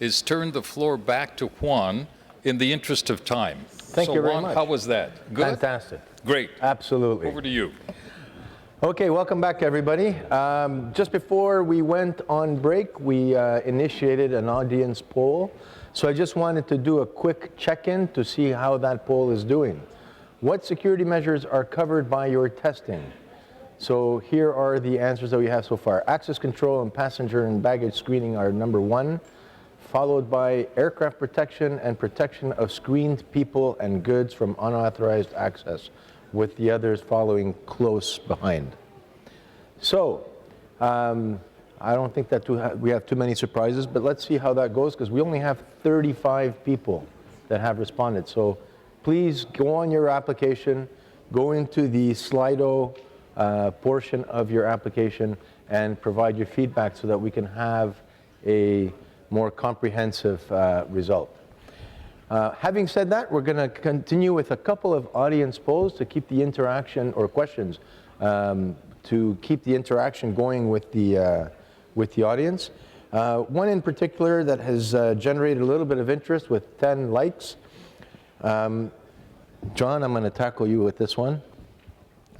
is turn the floor back to Juan in the interest of time. Thank you very Juan, much. how was that? Good? Fantastic. Great. Absolutely. Over to you. Okay, welcome back, everybody. Just before we went on break, we initiated an audience poll. So I just wanted to do a quick check-in to see how that poll is doing. What security measures are covered by your testing? So here are the answers that we have so far. Access control and passenger and baggage screening are number 1, followed by aircraft protection and protection of screened people and goods from unauthorized access, with the others following close behind. So, I don't think that we have too many surprises, but let's see how that goes, because we only have 35 people that have responded. So please go on your application, go into the Slido portion of your application and provide your feedback so that we can have a more comprehensive result. Having said that, we're going to continue with a couple of audience polls to keep the interaction, or questions, to keep the interaction going with the audience. One in particular that has generated a little bit of interest with 10 likes. John, I'm going to tackle you with this one.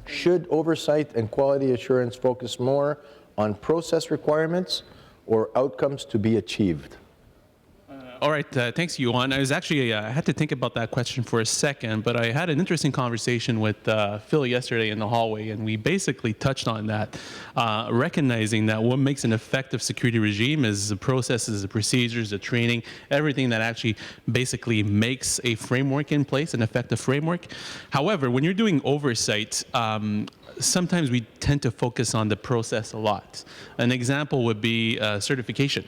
Should oversight and quality assurance focus more on process requirements or outcomes to be achieved? All right, thanks, Yuan. I was actually, I had to think about that question for a second, but I had an interesting conversation with Phil yesterday in the hallway, and we basically touched on that, recognizing that what makes an effective security regime is the processes, the procedures, the training, everything that actually basically makes a framework in place, an effective framework. However, when you're doing oversight, sometimes we tend to focus on the process a lot. An example would be certification.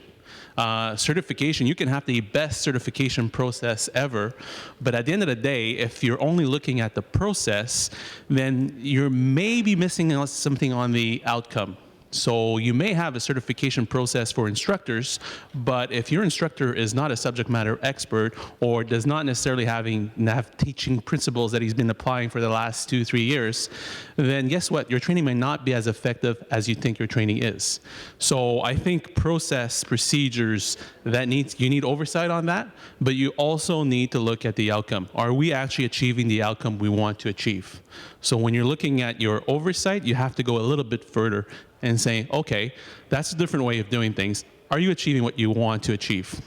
Certification, you can have the best certification process ever, but at the end of the day, if you're only looking at the process, then you're maybe missing out something on the outcome. So you may have a certification process for instructors, but if your instructor is not a subject matter expert or does not necessarily have teaching principles that he's been applying for the last 2-3 years, then guess what? Your training may not be as effective as you think your training is. So I think process, procedures, you need oversight on that, but you also need to look at the outcome. Are we actually achieving the outcome we want to achieve? So when you're looking at your oversight, you have to go a little bit further and say, okay, that's a different way of doing things. Are you achieving what you want to achieve?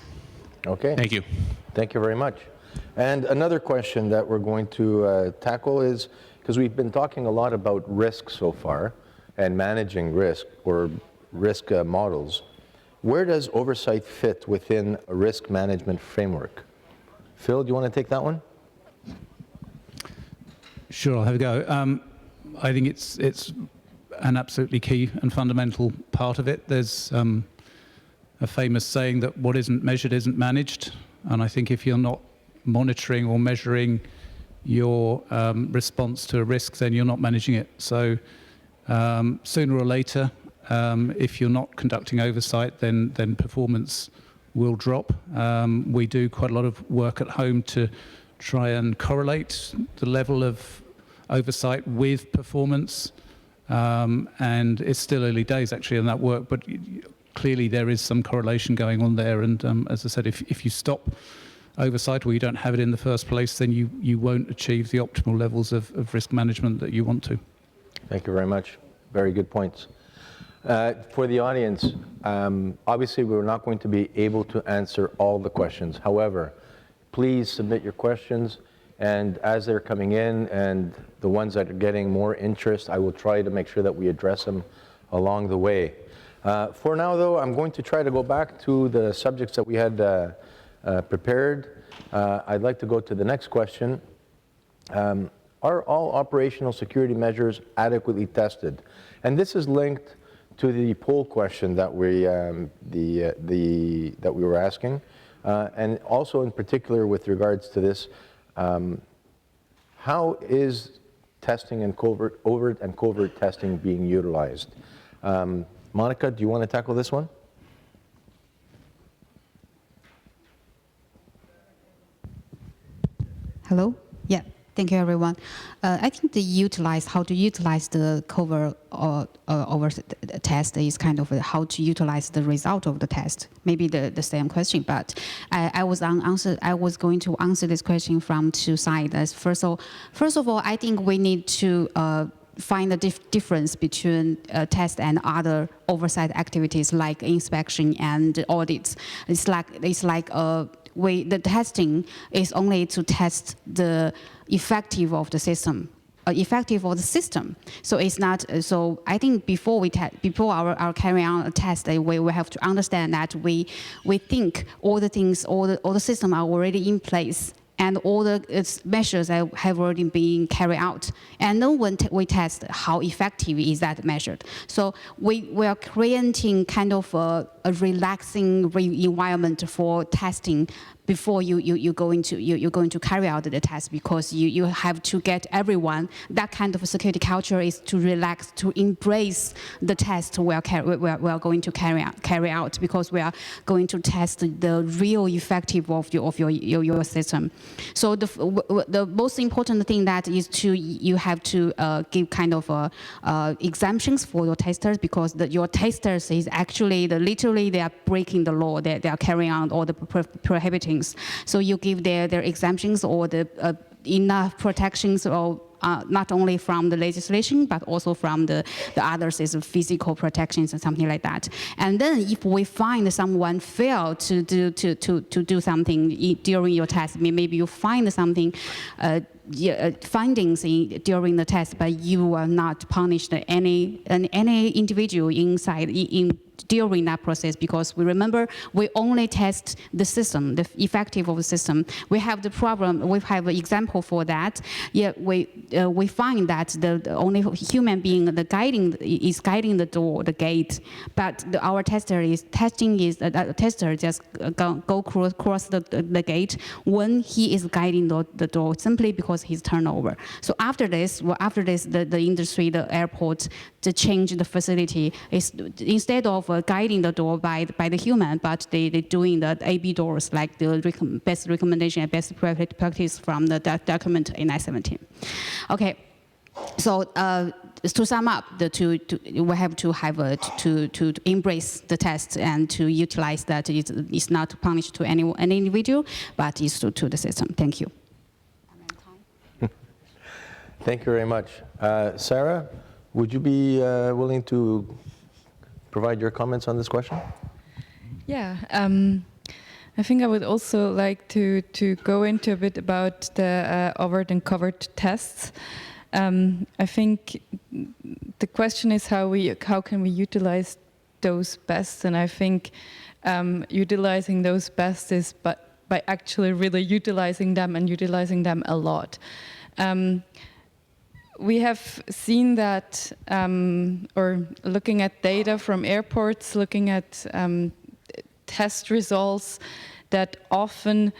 Okay. Thank you. Thank you very much. And another question that we're going to tackle is, because we've been talking a lot about risk so far and managing risk, or risk models, where does oversight fit within a risk management framework? Phil, do you want to take that one? Sure, I'll have a go. I think it's an absolutely key and fundamental part of it. There's a famous saying that what isn't measured isn't managed, and I think if you're not monitoring or measuring your response to a risk, then you're not managing it. So sooner or later, if you're not conducting oversight, then performance will drop. We do quite a lot of work at home to try and correlate the level of oversight with performance. And it's still early days actually in that work, but clearly there is some correlation going on there. And as I said, if you stop oversight or you don't have it in the first place, then you won't achieve the optimal levels of risk management that you want to. Thank you very much. Very good points. For the audience, obviously we're not going to be able to answer all the questions. However, please submit your questions, and as they're coming in and the ones that are getting more interest, I will try to make sure that we address them along the way. For now, though, I'm going to try to go back to the subjects that we had prepared. I'd like to go to the next question. Are all operational security measures adequately tested? And this is linked to the poll question that we were asking, and also in particular with regards to this, how is testing and overt and covert testing being utilized? Monica, do you want to tackle this one? Hello? Yeah. Thank you, everyone. I think how to utilize the cover over test is kind of how to utilize the result of the test. Maybe the same question, but I was going to answer this question from two sides. First of all, I think we need to find the difference between test and other oversight activities like inspection and audits. It's like the testing is only to test the effective of the system. So it's not. So I think before our carrying out a test, we have to understand that we think all the systems are already in place, and all the measures have already been carried out. And then when we test, how effective is that measured? So we are creating kind of a relaxing environment for testing before you're going to carry out the test, because you have to get everyone. That kind of a security culture is to relax, to embrace the test we are going to carry out, because we are going to test the real effective of your system. So the most important thing that is you have to give kind of exemptions for your testers, because your testers is actually literally they are breaking the law. They are carrying out all the prohibiting. So you give their exemptions or the enough protections, or not only from the legislation but also from the others, is physical protections and something like that. And then if we find someone failed to do something during your test, maybe you find something. Findings during the test, but you are not punished any individual during that process, because we remember we only test the system, the effective of the system. We have the problem. We have an example for that. Yet we find that the only human being is guiding the door, the gate, but our tester just go cross the gate when he is guiding the door, simply because he's turnover. So after this, the industry, the airport, to change the facility is instead of guiding the door by the human, but they doing the AB doors, like the best recommendation and best practice from the document in I-17. Okay, so to sum up, we have to embrace the test and to utilize that it's not punished to any individual, but it's to the system. Thank you. Thank you very much. Sarah, would you be willing to provide your comments on this question? Yeah, I think I would also like to go into a bit about the overt and covert tests. I think the question is how can we utilize those best, and I think utilizing those best is by actually really utilizing them and utilizing them a lot. We have seen that, or looking at data from airports, looking at test results, that often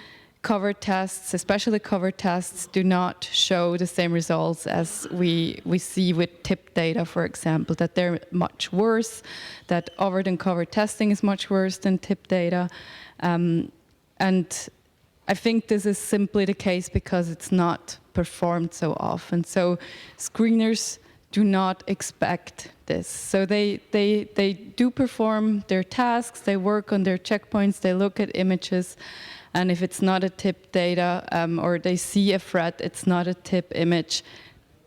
cover tests, especially cover tests, do not show the same results as we see with tip data, for example, that they're much worse, that overt and covert testing is much worse than tip data. And I think this is simply the case because it's not performed so often. So screeners do not expect this. So they do perform their tasks, they work on their checkpoints, they look at images, and if it's not a tip data or they see a threat, it's not a tip image,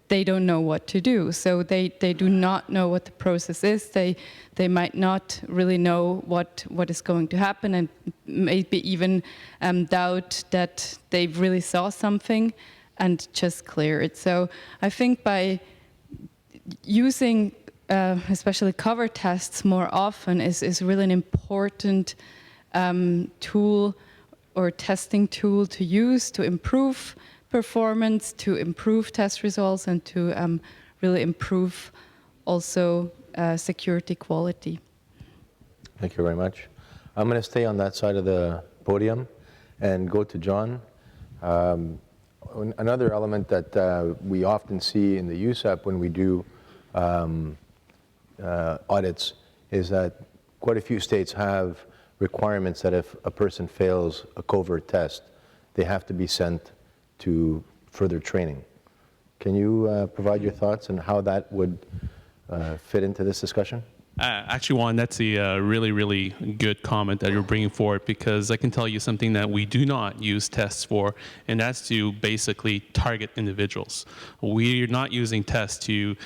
they don't know what to do. So they do not know what the process is. They might not really know what is going to happen, and maybe even doubt that they really saw something and just clear it. So I think by using especially cover tests more often is really an important tool or testing tool to use to improve performance, to improve test results, and to really improve also security quality. Thank you very much. I'm going to stay on that side of the podium and go to John. Another element that we often see in the USAP when we do audits is that quite a few states have requirements that if a person fails a covert test, they have to be sent further training. Can you provide your thoughts on how that would fit into this discussion? Actually, Juan, that's a really, really good comment that you're bringing forward, because I can tell you something that we do not use tests for, and that's to basically target individuals. We're not using tests to,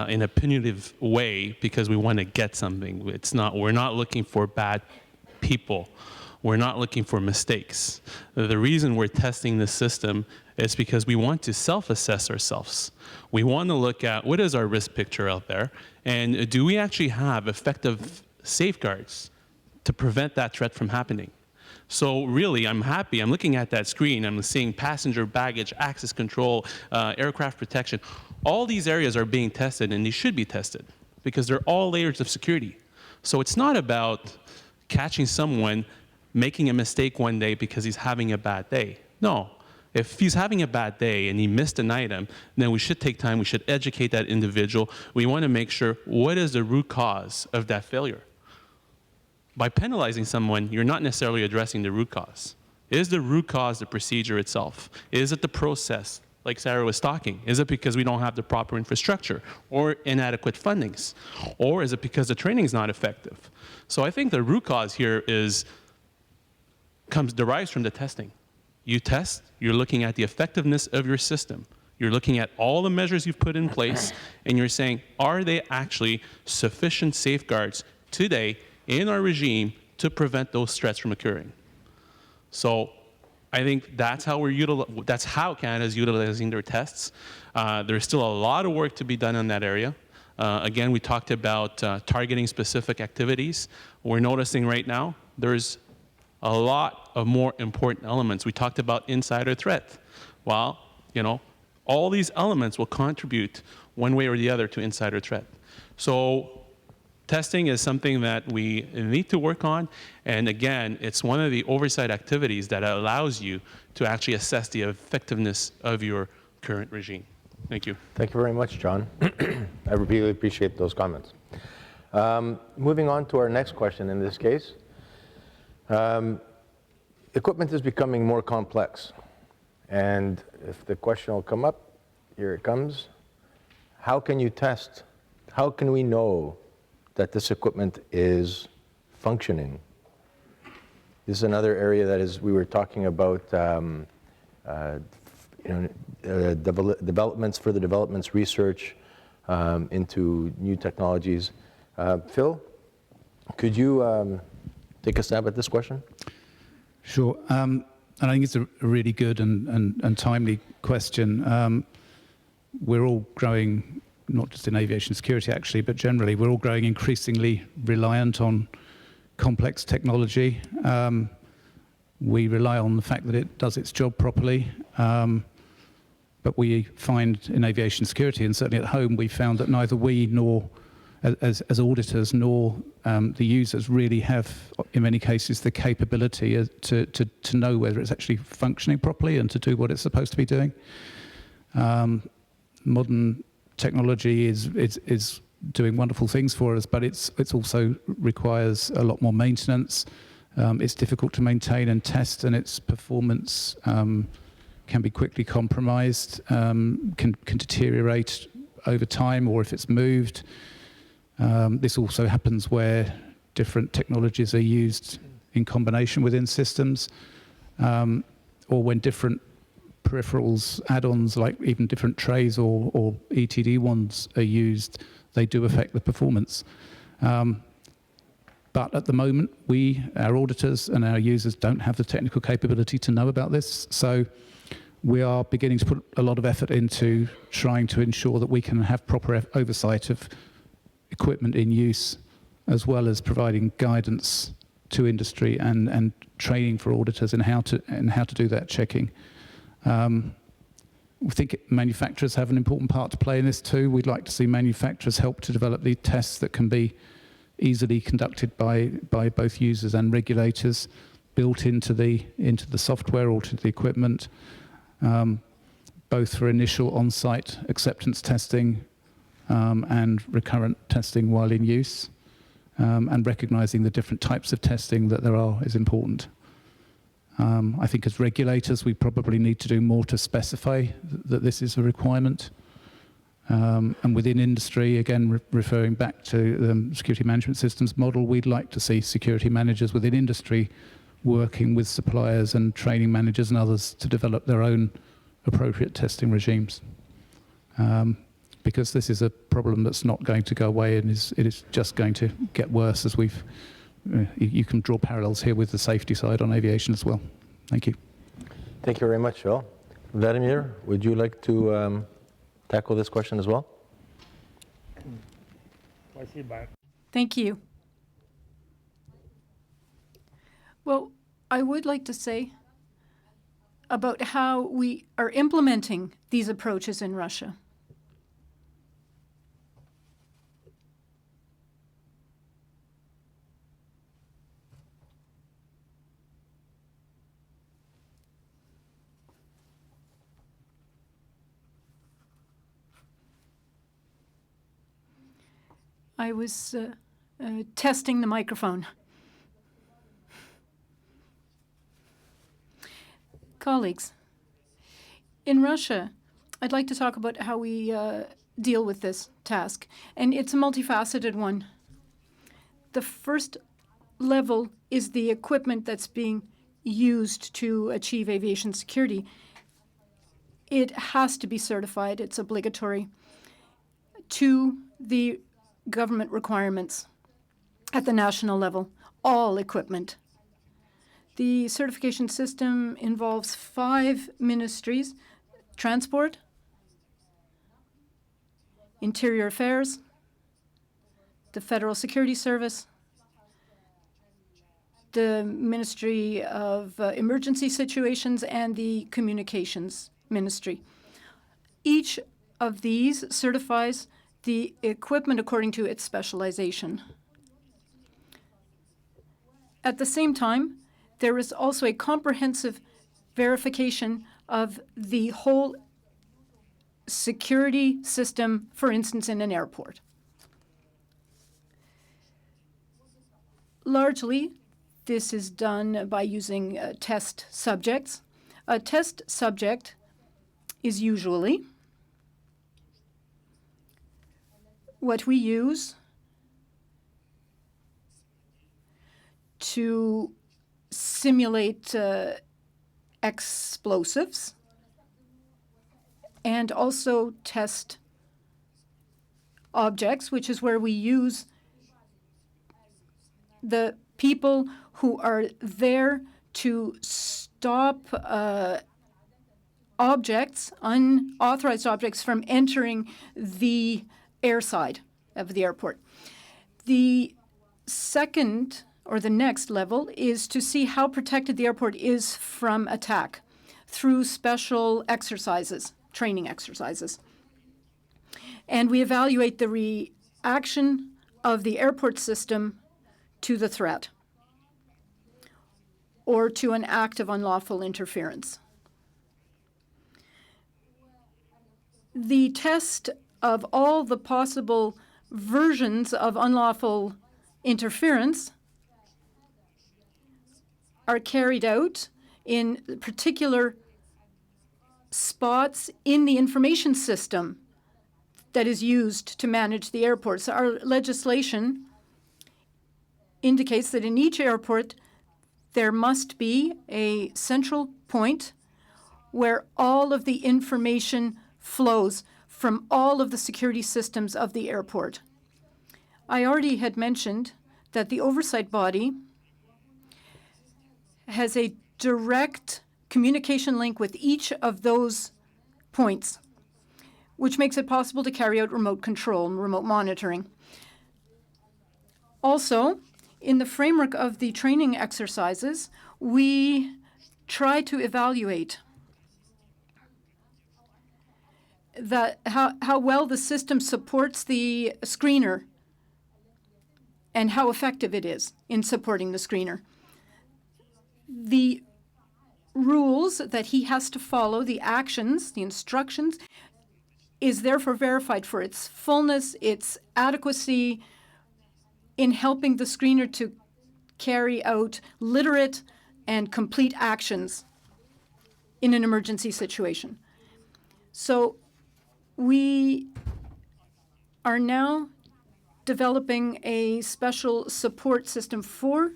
in a punitive way, because we want to get something. We're not looking for bad people. We're not looking for mistakes. The reason we're testing this system is because we want to self-assess ourselves. We want to look at what is our risk picture out there, and do we actually have effective safeguards to prevent that threat from happening? So really, I'm happy. I'm looking at that screen. I'm seeing passenger baggage, access control, aircraft protection. All these areas are being tested, and they should be tested because they're all layers of security. So it's not about catching someone making a mistake one day because he's having a bad day. No. If he's having a bad day and he missed an item, then we should take time, we should educate that individual. We want to make sure what is the root cause of that failure. By penalizing someone, you're not necessarily addressing the root cause. Is the root cause the procedure itself? Is it the process, like Sarah was talking? Is it because we don't have the proper infrastructure or inadequate fundings? Or is it because the training is not effective? So I think the root cause here derives from the testing. You test, you're looking at the effectiveness of your system. You're looking at all the measures you've put in place, and you're saying, are they actually sufficient safeguards today in our regime to prevent those threats from occurring? So I think that's how Canada's utilizing their tests. There's still a lot of work to be done in that area. Again, we talked about targeting specific activities. We're noticing right now there's a lot of more important elements. We talked about insider threat. Well, all these elements will contribute one way or the other to insider threat. So testing is something that we need to work on. And again, it's one of the oversight activities that allows you to actually assess the effectiveness of your current regime. Thank you. Thank you very much, John. I really appreciate those comments. Moving on to our next question in this case. Equipment is becoming more complex, and if the question will come up, here it comes. How can you test? How can we know that this equipment is functioning? This is another area that we were talking about developments, further developments, research into new technologies. Phil, could you take a stab at this question? Sure. And I think it's a really good and timely question. We're all growing, not just in aviation security actually, but generally, we're all growing increasingly reliant on complex technology. We rely on the fact that it does its job properly. But we find in aviation security, and certainly at home, we found that neither we nor as auditors nor the users really have, in many cases, the capability to know whether it's actually functioning properly and to do what it's supposed to be doing. Modern technology is doing wonderful things for us, but it's also requires a lot more maintenance. It's difficult to maintain and test, and its performance can be quickly compromised, can deteriorate over time, or if it's moved. This also happens where different technologies are used in combination within systems, or when different peripherals, add-ons, like even different trays or ETD ones are used, they do affect the performance. But at the moment, our auditors and our users don't have the technical capability to know about this. So we are beginning to put a lot of effort into trying to ensure that we can have proper oversight of equipment in use, as well as providing guidance to industry and training for auditors in how to do that checking. We think manufacturers have an important part to play in this too. We'd like to see manufacturers help to develop these tests that can be easily conducted by both users and regulators, built into the software or to the equipment, both for initial on-site acceptance testing and recurrent testing while in use, and recognizing the different types of testing that there are is important. I think as regulators, we probably need to do more to specify that this is a requirement. And within industry, again, referring back to the security management systems model, we'd like to see security managers within industry working with suppliers and training managers and others to develop their own appropriate testing regimes. Because this is a problem that's not going to go away, and it is just going to get worse as we've, you can draw parallels here with the safety side on aviation as well. Thank you. Thank you very much, Joel. Vladimir, would you like to tackle this question as well? Thank you. Well, I would like to say about how we are implementing these approaches in Russia. I was testing the microphone. Colleagues, in Russia, I'd like to talk about how we deal with this task, and it's a multifaceted one. The first level is the equipment that's being used to achieve aviation security. It has to be certified, it's obligatory, to the government requirements at the national level, all equipment. The certification system involves 5 ministries: Transport, Interior Affairs, the Federal Security Service, the Ministry of Emergency Situations, and the Communications Ministry. Each of these certifies the equipment according to its specialization. At the same time, there is also a comprehensive verification of the whole security system, for instance, in an airport. Largely, this is done by using test subjects. A test subject is usually what we use to simulate explosives and also test objects, which is where we use the people who are there to stop objects, unauthorized objects, from entering the airside of the airport. The second or the next level is to see how protected the airport is from attack through special exercises, training exercises. And we evaluate the reaction of the airport system to the threat or to an act of unlawful interference. The test of all the possible versions of unlawful interference are carried out in particular spots in the information system that is used to manage the airports. Our legislation indicates that in each airport there must be a central point where all of the information flows from all of the security systems of the airport. I already had mentioned that the oversight body has a direct communication link with each of those points, which makes it possible to carry out remote control and remote monitoring. Also, in the framework of the training exercises, we try to evaluate how well the system supports the screener and how effective it is in supporting the screener. The rules that he has to follow, the actions, the instructions, is therefore verified for its fullness, its adequacy in helping the screener to carry out literate and complete actions in an emergency situation. So we are now developing a special support system for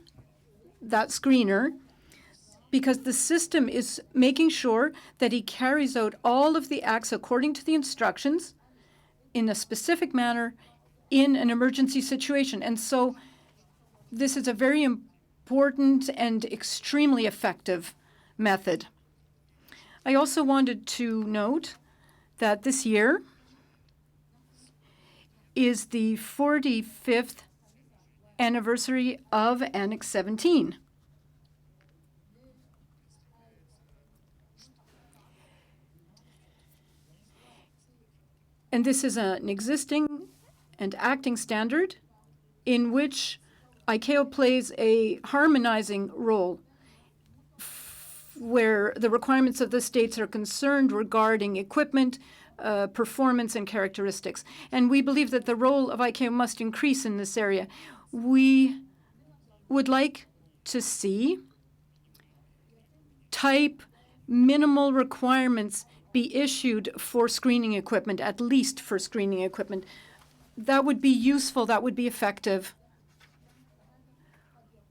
that screener, because the system is making sure that he carries out all of the acts according to the instructions in a specific manner in an emergency situation. And so this is a very important and extremely effective method. I also wanted to note that this year is the 45th anniversary of Annex 17. And this is an existing and acting standard in which ICAO plays a harmonizing role where the requirements of the states are concerned regarding equipment, performance, and characteristics. And we believe that the role of ICAO must increase in this area. We would like to see type minimal requirements be issued for screening equipment, at least for screening equipment. That would be useful, that would be effective.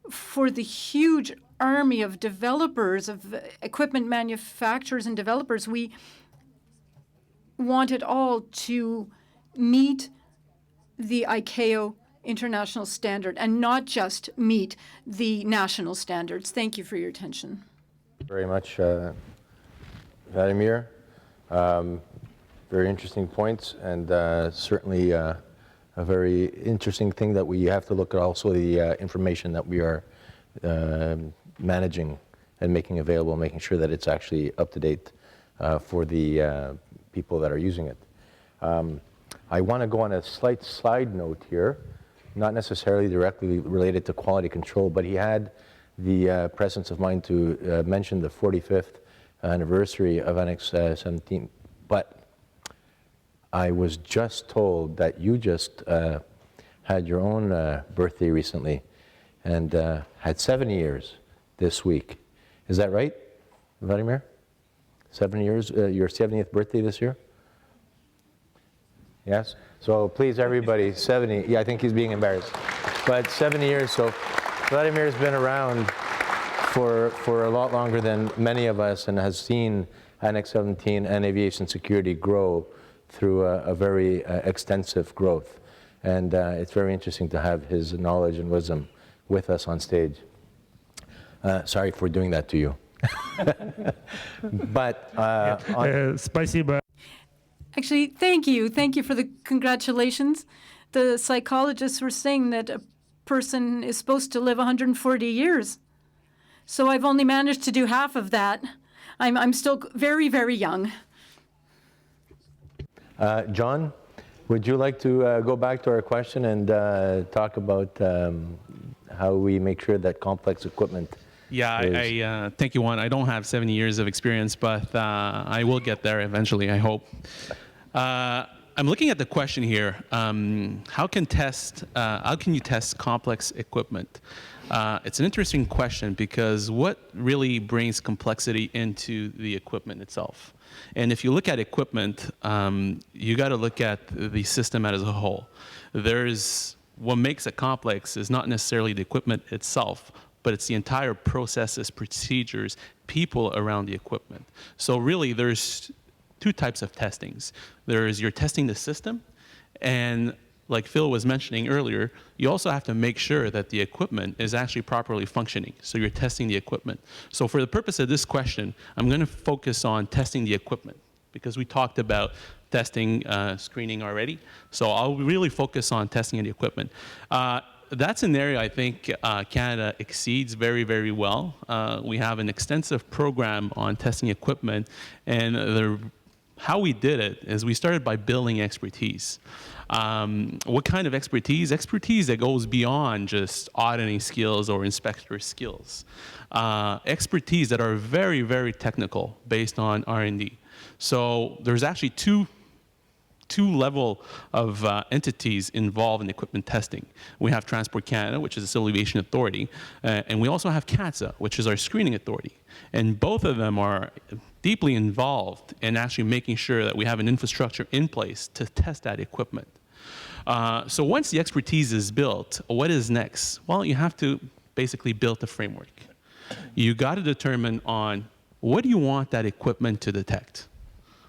For the huge army of developers, of equipment manufacturers and developers, we want it all to meet the ICAO international standard and not just meet the national standards. Thank you for your attention. Very much, Vladimir. Very interesting points, and certainly a very interesting thing that we have to look at also the information that we are managing and making available, making sure that it's actually up to date for the people that are using it. I want to go on a slight side note here, not necessarily directly related to quality control, but he had the presence of mind to mention the 45th anniversary of Annex 17. But I was just told that you just had your own birthday recently and had 70 years this week. Is that right, Vladimir? 7 years, your 70th birthday this year? Yes? So please, everybody, 70, yeah, I think he's being embarrassed. But 70 years, so Vladimir's been around for a lot longer than many of us and has seen Annex 17 and aviation security grow through a very extensive growth. And it's very interesting to have his knowledge and wisdom with us on stage. Sorry for doing that to you. But Спасибо. Actually, thank you. Thank you for the congratulations. The psychologists were saying that a person is supposed to live 140 years. So I've only managed to do half of that. I'm still very, very young. John, would you like to go back to our question and talk about how we make sure that complex equipment I thank you, Juan. I don't have 70 years of experience, but I will get there eventually, I hope. I'm looking at the question here. How can you test complex equipment? It's an interesting question because what really brings complexity into the equipment itself? And if you look at equipment, you got to look at the system as a whole. What makes it complex is not necessarily the equipment itself, but it's the entire processes, procedures, people around the equipment. So really, there's two types of testings. You're testing the system, and like Phil was mentioning earlier, you also have to make sure that the equipment is actually properly functioning. So you're testing the equipment. So for the purpose of this question, I'm going to focus on testing the equipment because we talked about testing screening already. So I'll really focus on testing the equipment. That's an area I think Canada exceeds very, very well. We have an extensive program on testing equipment, and how we did it is we started by building expertise. What kind of expertise? Expertise that goes beyond just auditing skills or inspector skills. Expertise that are very, very technical based on R&D. So there's actually two two level of entities involved in equipment testing. We have Transport Canada, which is the Civil Aviation Authority, and we also have CATSA, which is our screening authority. And both of them are deeply involved in actually making sure that we have an infrastructure in place to test that equipment. So once the expertise is built, what is next? Well, you have to basically build a framework. You got to determine on what do you want that equipment to detect.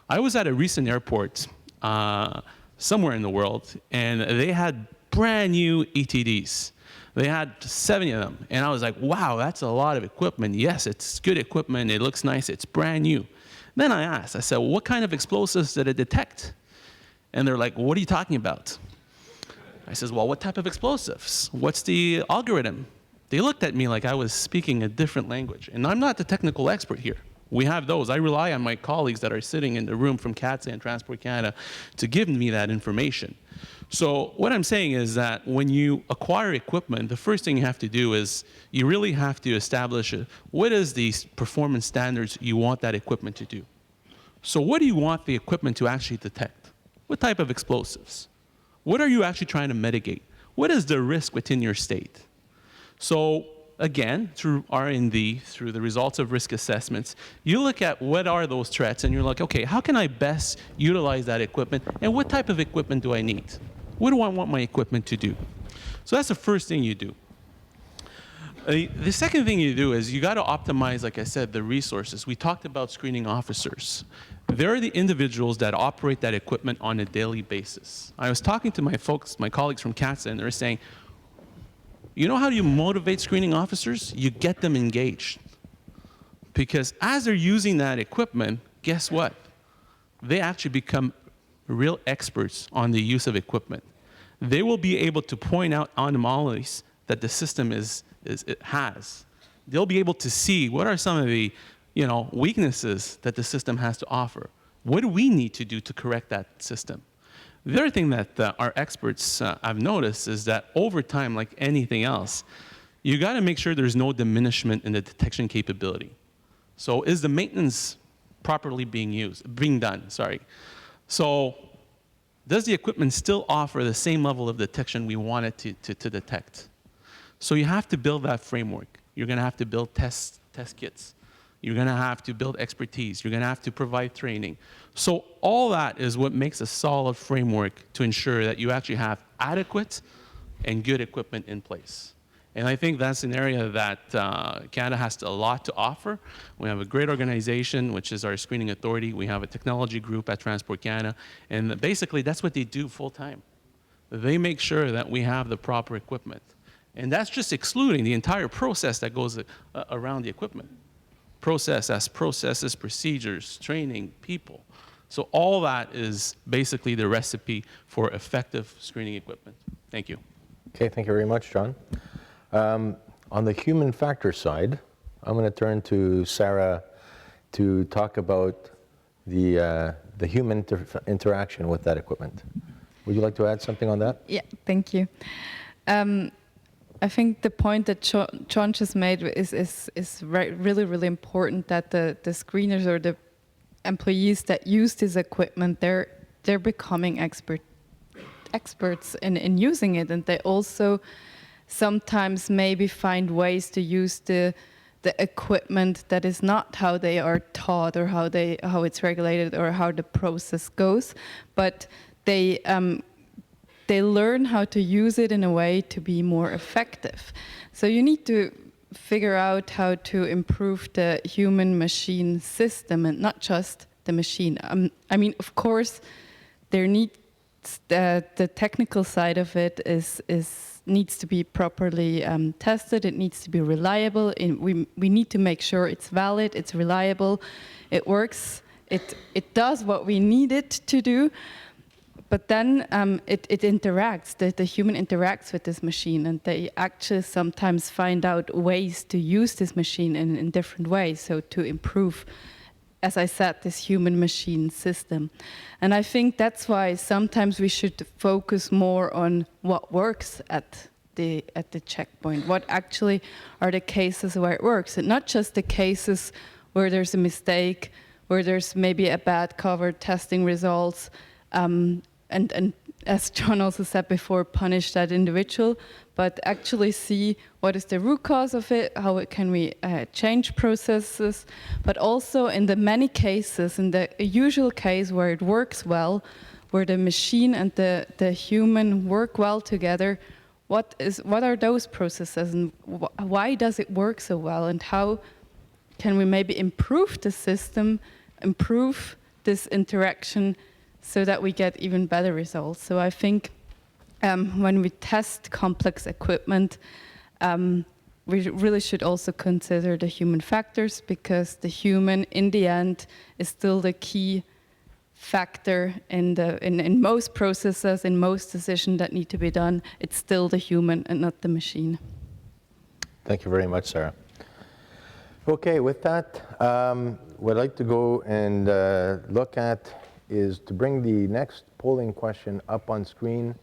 I was at a recent airport somewhere in the world, and they had brand new ETDs. They had 70 of them, and I was like, wow, that's a lot of equipment. Yes, it's good equipment, it looks nice, it's brand new. Then I asked, I said, well, what kind of explosives did it detect? And they're like, what are you talking about? I says, well, what type of explosives? What's the algorithm? They looked at me like I was speaking a different language, and I'm not the technical expert here. We have those. I rely on my colleagues that are sitting in the room from CATSA and Transport Canada to give me that information. So what I'm saying is that when you acquire equipment, the first thing you have to do is you really have to establish what is the performance standards you want that equipment to do. So what do you want the equipment to actually detect? What type of explosives? What are you actually trying to mitigate? What is the risk within your state? So again, through R&D, through the results of risk assessments, you look at what are those threats, and you're like, okay, how can I best utilize that equipment, and what type of equipment do I need? What do I want my equipment to do? So that's the first thing you do. The second thing you do is you got to optimize, like I said, the resources. We talked about screening officers. They're the individuals that operate that equipment on a daily basis. I was talking to my folks, my colleagues from CATSA, and they're saying, you know how you motivate screening officers? You get them engaged. Because as they're using that equipment, guess what? They actually become real experts on the use of equipment. They will be able to point out anomalies that the system has. They'll be able to see what are some of the weaknesses that the system has to offer. What do we need to do to correct that system? The other thing that our experts have noticed is that over time, like anything else, you got to make sure there's no diminishment in the detection capability. So is the maintenance properly being done? So does the equipment still offer the same level of detection we want it to detect? So you have to build that framework. You're going to have to build test kits. You're going to have to build expertise. You're going to have to provide training. So all that is what makes a solid framework to ensure that you actually have adequate and good equipment in place. And I think that's an area that Canada has a lot to offer. We have a great organization, which is our screening authority. We have a technology group at Transport Canada. And basically, that's what they do full time. They make sure that we have the proper equipment. And that's just excluding the entire process that goes around the equipment. Processes, procedures, training, people. So all that is basically the recipe for effective screening equipment. Thank you. Okay, thank you very much, John. On the human factor side, I'm going to turn to Sarah to talk about the human interaction with that equipment. Would you like to add something on that? Yeah, thank you. I think the point that John just made is really, really important, that the screeners or the employees that use this equipment, they're becoming experts in using it, and they also sometimes maybe find ways to use the equipment that is not how they are taught or how it's regulated or how the process goes, but they learn how to use it in a way to be more effective. So you need to figure out how to improve the human-machine system and not just the machine. I mean, of course, there needs the technical side of it needs to be properly tested. It needs to be reliable. We need to make sure it's valid, it's reliable, it works, it does what we need it to do. But then it interacts, the human interacts with this machine, and they actually sometimes find out ways to use this machine in different ways, so to improve, as I said, this human-machine system. And I think that's why sometimes we should focus more on what works at the checkpoint, what actually are the cases where it works, and not just the cases where there's a mistake, where there's maybe a bad covered testing results, and as John also said before, punish that individual, but actually see what is the root cause of it, how can we change processes, but also in the many cases, in the usual case where it works well, where the machine and the human work well together, what are those processes and why does it work so well, and how can we maybe improve the system, improve this interaction so that we get even better results. So I think when we test complex equipment, we really should also consider the human factors, because the human, in the end, is still the key factor in most processes, in most decisions that need to be done. It's still the human and not the machine. Thank you very much, Sarah. Okay, with that, what I'd like to go and look at is to bring the next polling question up on screen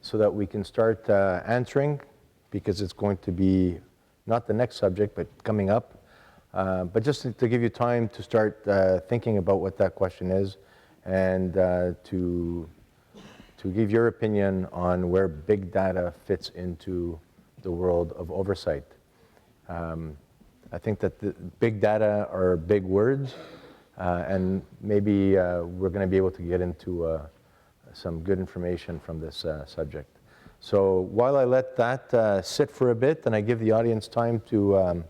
so that we can start answering, because it's going to be not the next subject, but coming up. But just to give you time to start thinking about what that question is, and to give your opinion on where big data fits into the world of oversight. I think that the big data are big words, and maybe we're going to be able to get into some good information from this subject. So while I let that sit for a bit and I give the audience time to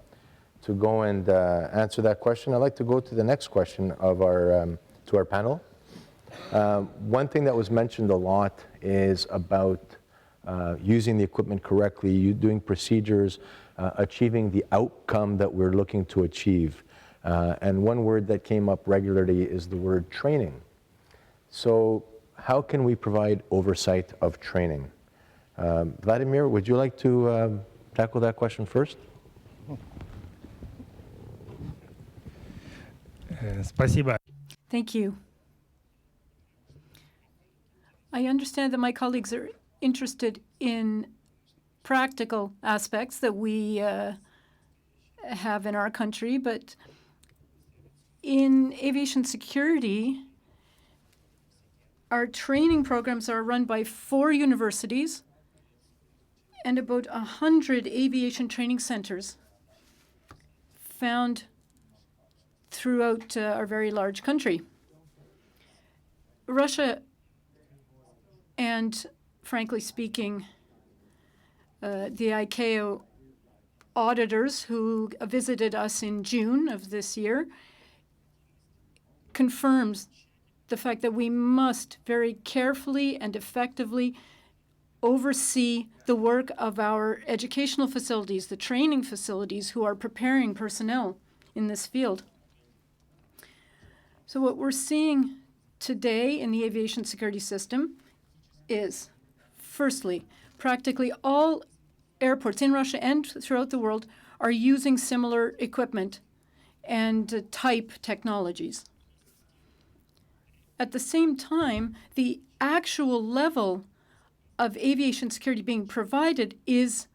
go and answer that question, I'd like to go to the next question of to our panel. One thing that was mentioned a lot is about using the equipment correctly, doing procedures, achieving the outcome that we're looking to achieve. And one word that came up regularly is the word training. So how can we provide oversight of training? Vladimir, would you like to tackle that question first? Спасибо. Thank you. I understand that my colleagues are interested in practical aspects that we have in our country, but in aviation security, our training programs are run by 4 universities and about 100 aviation training centers found throughout our very large country. Russia, and frankly speaking, the ICAO auditors who visited us in June of this year confirms the fact that we must very carefully and effectively oversee the work of our educational facilities, the training facilities who are preparing personnel in this field. So what we're seeing today in the aviation security system is, firstly, practically all airports in Russia and throughout the world are using similar equipment and type technologies. At the same time, the actual level of aviation security being provided is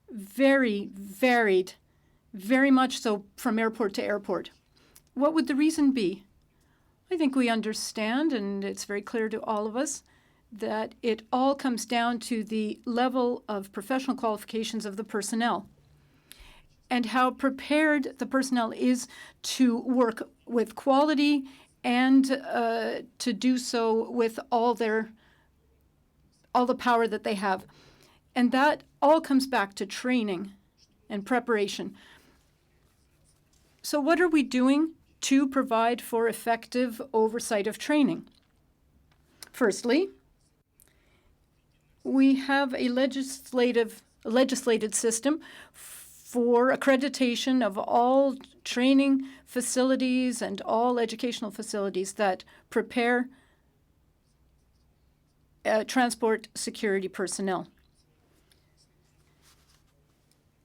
very varied, very much so from airport to airport. What would the reason be? I think we understand, and it's very clear to all of us, that it all comes down to the level of professional qualifications of the personnel and how prepared the personnel is to work with quality and to do so with all the power that they have. And that all comes back to training and preparation. So what are we doing to provide for effective oversight of training? Firstly, we have a legislated system for accreditation of all training facilities and all educational facilities that prepare transport security personnel.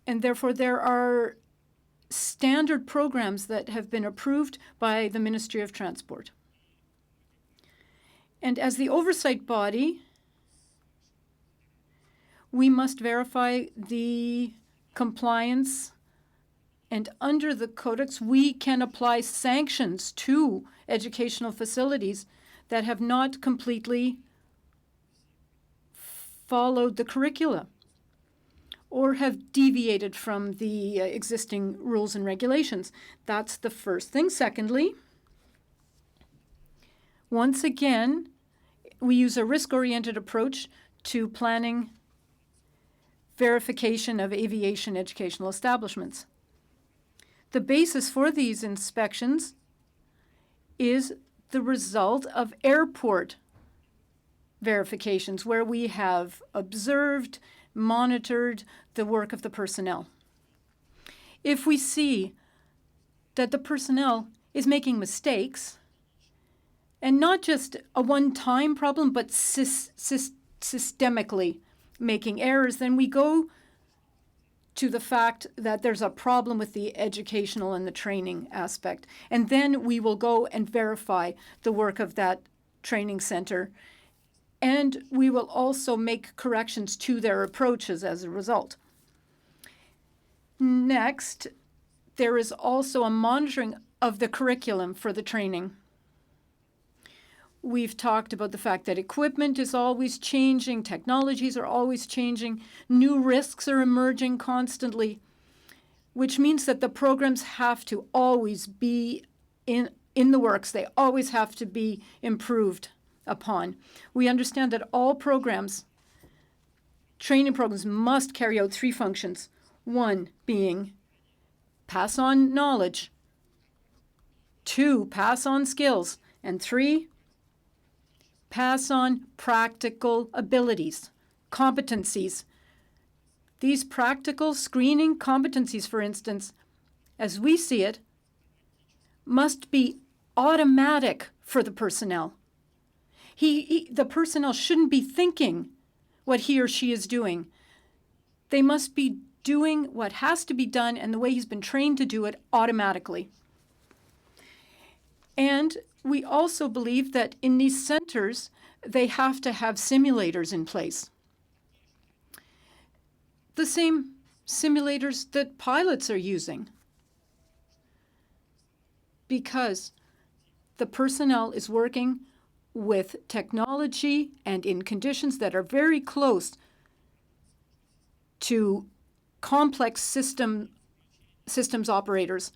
And therefore, there are standard programs that have been approved by the Ministry of Transport. And as the oversight body, we must verify the compliance, and under the Codex, we can apply sanctions to educational facilities that have not completely followed the curricula or have deviated from the existing rules and regulations. That's the first thing. Secondly, once again, we use a risk-oriented approach to planning verification of aviation educational establishments. The basis for these inspections is the result of airport verifications where we have observed, monitored the work of the personnel. If we see that the personnel is making mistakes, and not just a one-time problem, but systemically making errors, then we go to the fact that there's a problem with the educational and the training aspect. And then we will go and verify the work of that training center. And we will also make corrections to their approaches as a result. Next, there is also a monitoring of the curriculum for the training. We've talked about the fact that equipment is always changing, technologies are always changing, new risks are emerging constantly, which means that the programs have to always be in the works. They always have to be improved upon. We understand that all programs, training programs, must carry out three functions. One being pass on knowledge, 2, pass on skills, and 3, pass on practical abilities, competencies. These practical screening competencies, for instance, as we see it, must be automatic for the personnel. The personnel shouldn't be thinking what he or she is doing. They must be doing what has to be done and the way he's been trained to do it automatically. And we also believe that in these centers, they have to have simulators in place. The same simulators that pilots are using. Because the personnel is working with technology and in conditions that are very close to complex systems operators.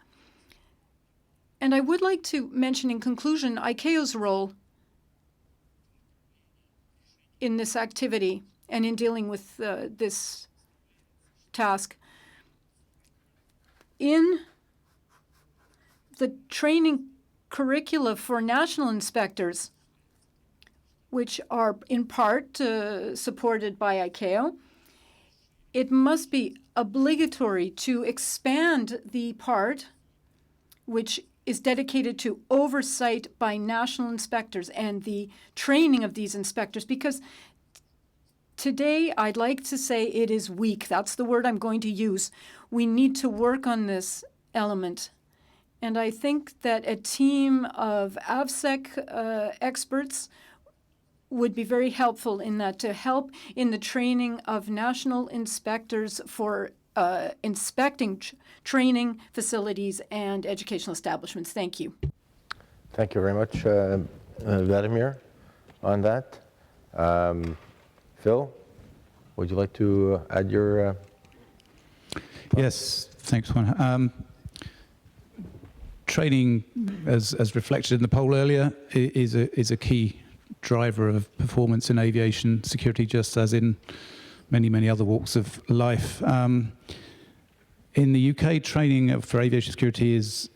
And I would like to mention in conclusion ICAO's role in this activity and in dealing with this task. In the training curricula for national inspectors, which are in part supported by ICAO, it must be obligatory to expand the part which is dedicated to oversight by national inspectors and the training of these inspectors, because today I'd like to say it is weak. That's the word I'm going to use. We need to work on this element. And I think that a team of AVSEC experts would be very helpful in that, to help in the training of national inspectors for inspecting training facilities and educational establishments. Thank you. Thank you very much, Vladimir, on that. Phil, would you like to add your... Yes, thanks, Juan. Training, as reflected in the poll earlier, is a key driver of performance in aviation security, just as in many, many other walks of life. In the UK, training for aviation security is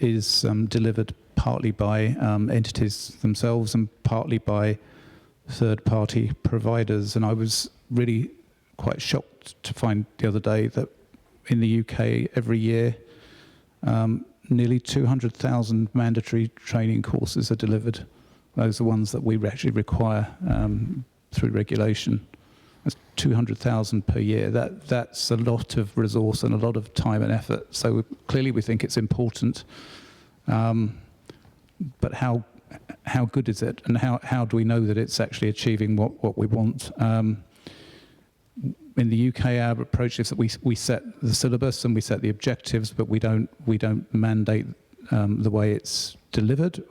delivered partly by entities themselves and partly by third-party providers. And I was really quite shocked to find the other day that in the UK, every year, nearly 200,000 mandatory training courses are delivered. Those are ones that we actually require through regulation. That's 200,000 per year. That's a lot of resource and a lot of time and effort. So clearly we think it's important. But how good is it? And how do we know that it's actually achieving what we want? In the UK, our approach is that we set the syllabus and we set the objectives, but we don't mandate the way it's delivered.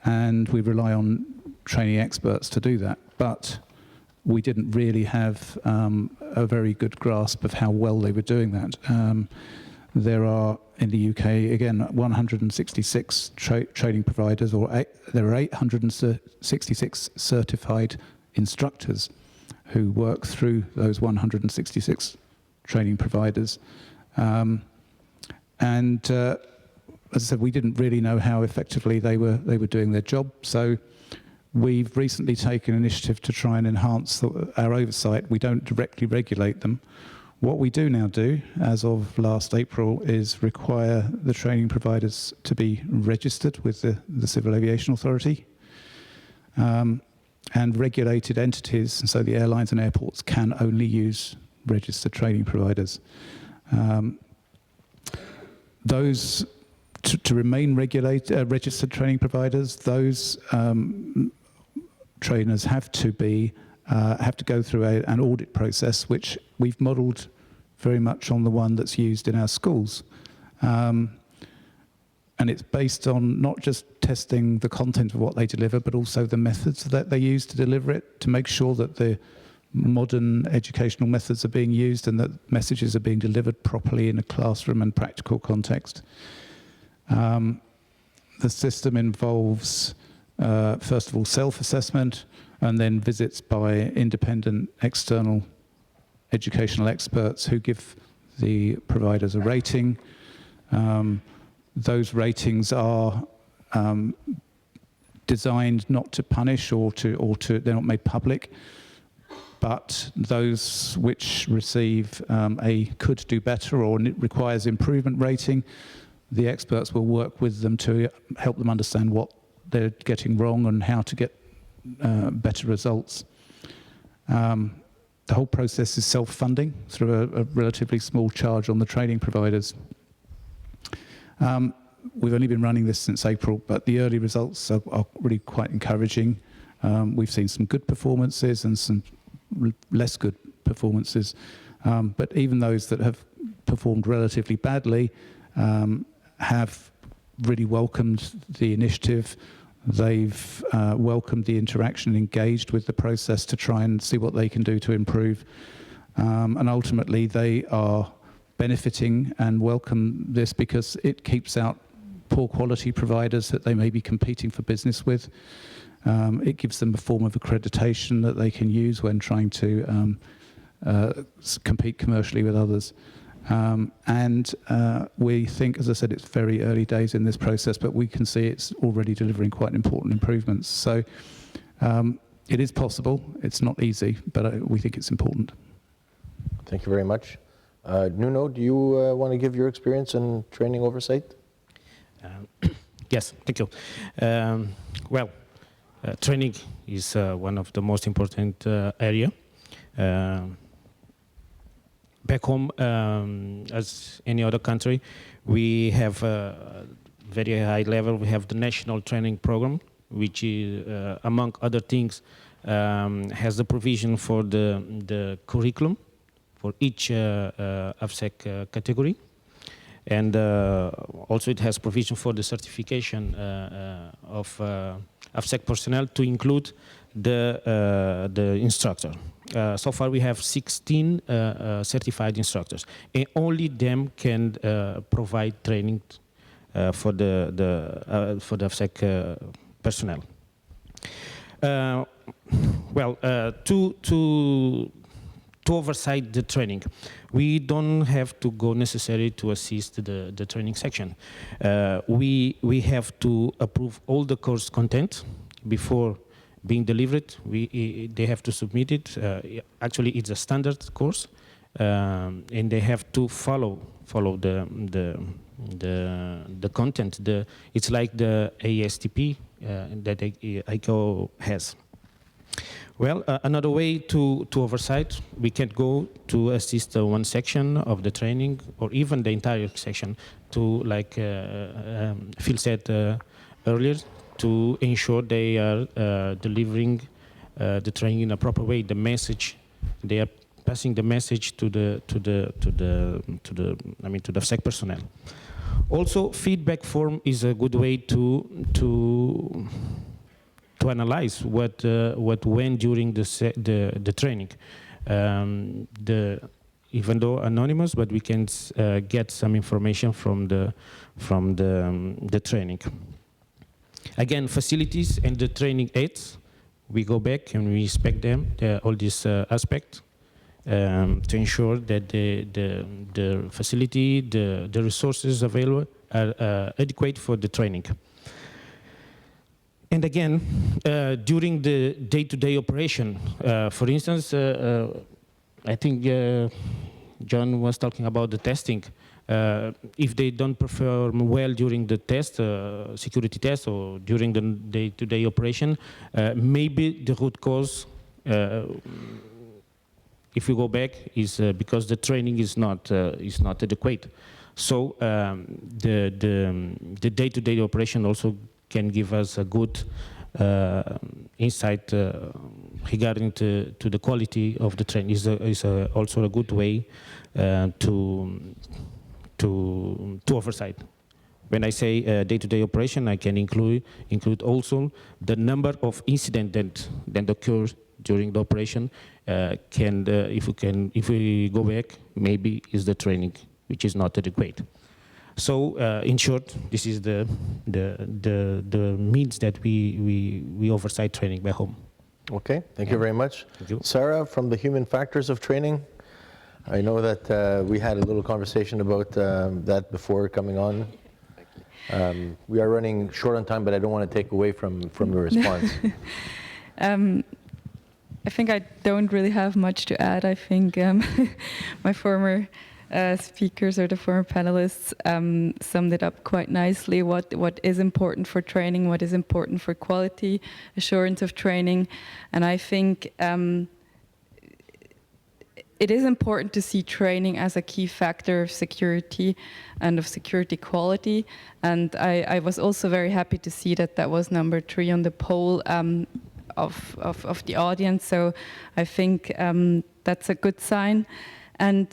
and we rely on training experts to do that. But we didn't really have a very good grasp of how well they were doing that. There are, in the UK, again, 166 training providers, there are 866 certified instructors who work through those 166 training providers. And as I said, we didn't really know how effectively they were doing their job. So we've recently taken initiative to try and enhance our oversight. We don't directly regulate them. What we do now do, as of last April, is require the training providers to be registered with the Civil Aviation Authority. And regulated entities, so the airlines and airports, can only use registered training providers. Those, to remain registered training providers, those trainers have to go through an audit process, which we've modelled very much on the one that's used in our schools. And it's based on not just testing the content of what they deliver, but also the methods that they use to deliver it, to make sure that the modern educational methods are being used and that messages are being delivered properly in a classroom and practical context. The system involves, first of all, self-assessment, and then visits by independent external educational experts who give the providers a rating. Those ratings are designed not to punish or they're not made public, but those which receive a could do better or it requires improvement rating, the experts will work with them to help them understand what they're getting wrong and how to get better results. The whole process is self-funding through a relatively small charge on the training providers. We've only been running this since April, but the early results are really quite encouraging. We've seen some good performances and some less good performances, but even those that have performed relatively badly have really welcomed the initiative. They've welcomed the interaction, engaged with the process to try and see what they can do to improve. And ultimately, they are benefiting and welcome this because it keeps out poor quality providers that they may be competing for business with. It gives them a form of accreditation that they can use when trying to compete commercially with others. And we think, as I said, it's very early days in this process, but we can see it's already delivering quite important improvements. So it is possible. It's not easy, but we think it's important. Thank you very much. Nuno, do you want to give your experience in training oversight? Yes, thank you. Training is one of the most important area. Back home, as any other country, we have a very high level. We have the national training program, which is, among other things, has the provision for the curriculum for each AFSEC category. And also it has provision for the certification of AFSEC personnel to include the instructor. So far we have 16 certified instructors, and only them can provide training for the AFSEC personnel. To oversight the training, we don't have to go necessarily to assist the training section. We have to approve all the course content before being delivered. They have to submit it. Actually, it's a standard course, and they have to follow the content. It's like the ASTP that ICAO has. Well, another way to oversight, we can go to assist one section of the training or even the entire section to, like Phil said earlier, to ensure they are delivering the training in a proper way. The message, they are passing the message to the AFSEC personnel. Also, feedback form is a good way to analyze what went during the training. Even though anonymous, but we can get some information from the training. Again, facilities and the training aids, we go back and we inspect them, all these aspects, to ensure that the facility, the resources available are adequate for the training. And again, during the day-to-day operation, for instance, I think John was talking about the testing. If they don't perform well during the test, security test, or during the day-to-day operation, maybe the root cause, if we go back, is because the training is not adequate. So the day-to-day operation also can give us a good insight regarding to the quality of the training. Is also a good way to oversight. When I say day-to-day operation, I can include also the number of incidents that occur during the operation. If we go back, maybe is the training which is not adequate. So, in short, this is the means that we oversight training by home. Okay, thank you very much. Thank you. Sarah, from the human factors of training, I know that we had a little conversation about that before coming on. We are running short on time, but I don't want to take away from your response. I think I don't really have much to add. I think my former speakers or the former panelists summed it up quite nicely, what is important for training, what is important for quality assurance of training. And I think it is important to see training as a key factor of security and of security quality. And I was also very happy to see that was number 3 on the poll of the audience. So I think that's a good sign. And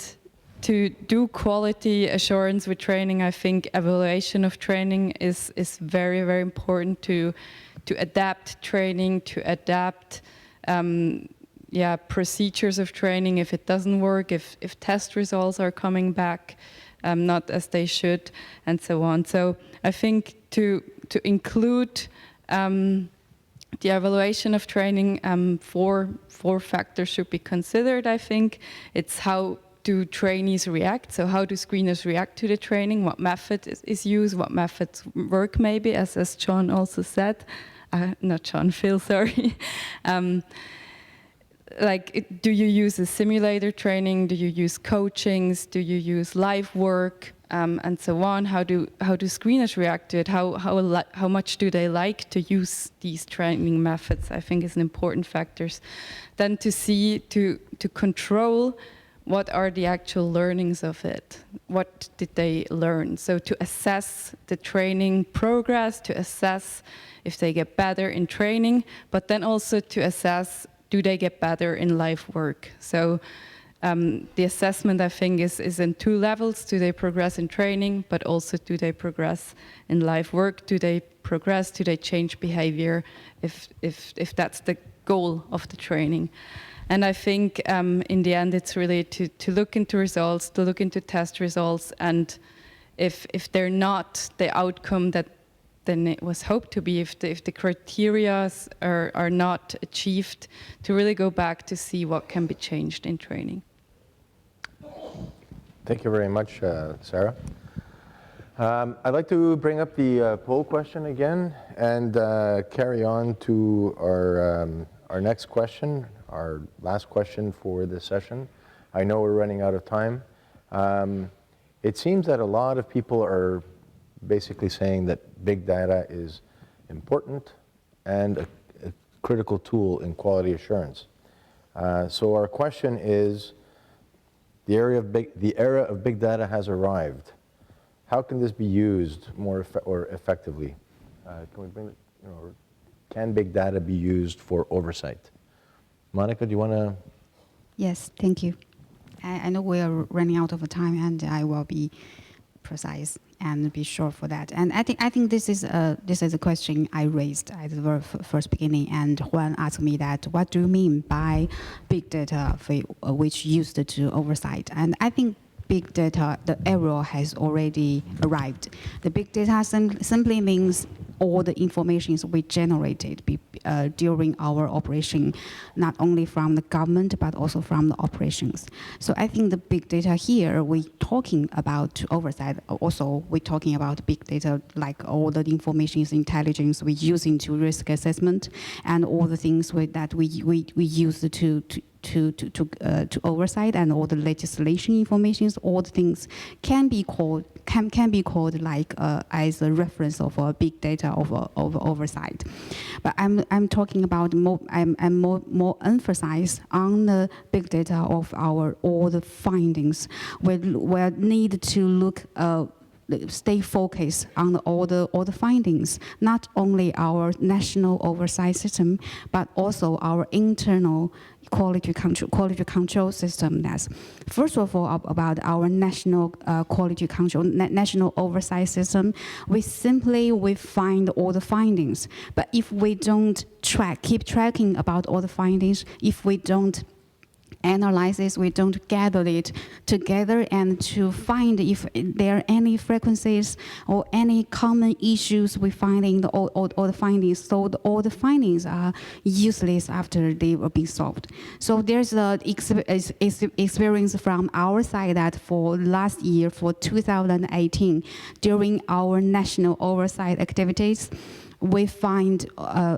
to do quality assurance with training, I think evaluation of training is very, very important to adapt training, to adapt procedures of training if it doesn't work, if test results are coming back not as they should, and so on. So I think to include the evaluation of training, 4 factors should be considered, I think. It's how do trainees react? So how do screeners react to the training? What method is used? What methods work maybe, as John also said? Not John, Phil, sorry. Do you use a simulator training? Do you use coachings? Do you use live work? And so on. How do screeners react to it? How much do they like to use these training methods? I think is an important factors. Then to control what are the actual learnings of it? What did they learn? So to assess the training progress, to assess if they get better in training, but then also to assess, do they get better in live work? So the assessment, I think, is in 2 levels. Do they progress in training, but also do they progress in live work? Do they progress? Do they change behavior if that's the goal of the training? And I think in the end, it's really to look into results, to look into test results, and if they're not the outcome that then it was hoped to be, if the criteria are not achieved, to really go back to see what can be changed in training. Thank you very much, Sarah. I'd like to bring up the poll question again and carry on to our next question, our last question for this session. I know we're running out of time. It seems that a lot of people are basically saying that big data is important and a critical tool in quality assurance. So our question is, the era of big data has arrived. How can this be used more effectively? Can we bring it, can big data be used for oversight? Monica, do you want to? Yes, thank you. I know we are running out of time, and I will be precise. and be sure for that. And I think this is a question I raised at the very first beginning, and Juan asked me that, what do you mean by big data which used to oversight? And I think big data, the error has already arrived. The big data simply means all the information we generated during our operation, not only from the government, but also from the operations. So I think the big data here, we're talking about oversight. Also, we're talking about big data, like all the information intelligence we use into risk assessment, and all the things that we use to oversight, and all the legislation information, all the things can be called like as a reference of a big data of oversight. But I'm talking about I'm more emphasize on the big data of all the findings. We need to look. Stay focused on all the findings, not only our national oversight system, but also our internal quality control system. That's first of all about our national quality control, national oversight system. We find all the findings, but if we don't keep tracking about all the findings, if we don't analyze this, we don't gather it together and to find if there are any frequencies or any common issues we find in all the findings. So all the findings are useless after they were being solved. So there's an experience from our side that for last year, for 2018, during our national oversight activities, we find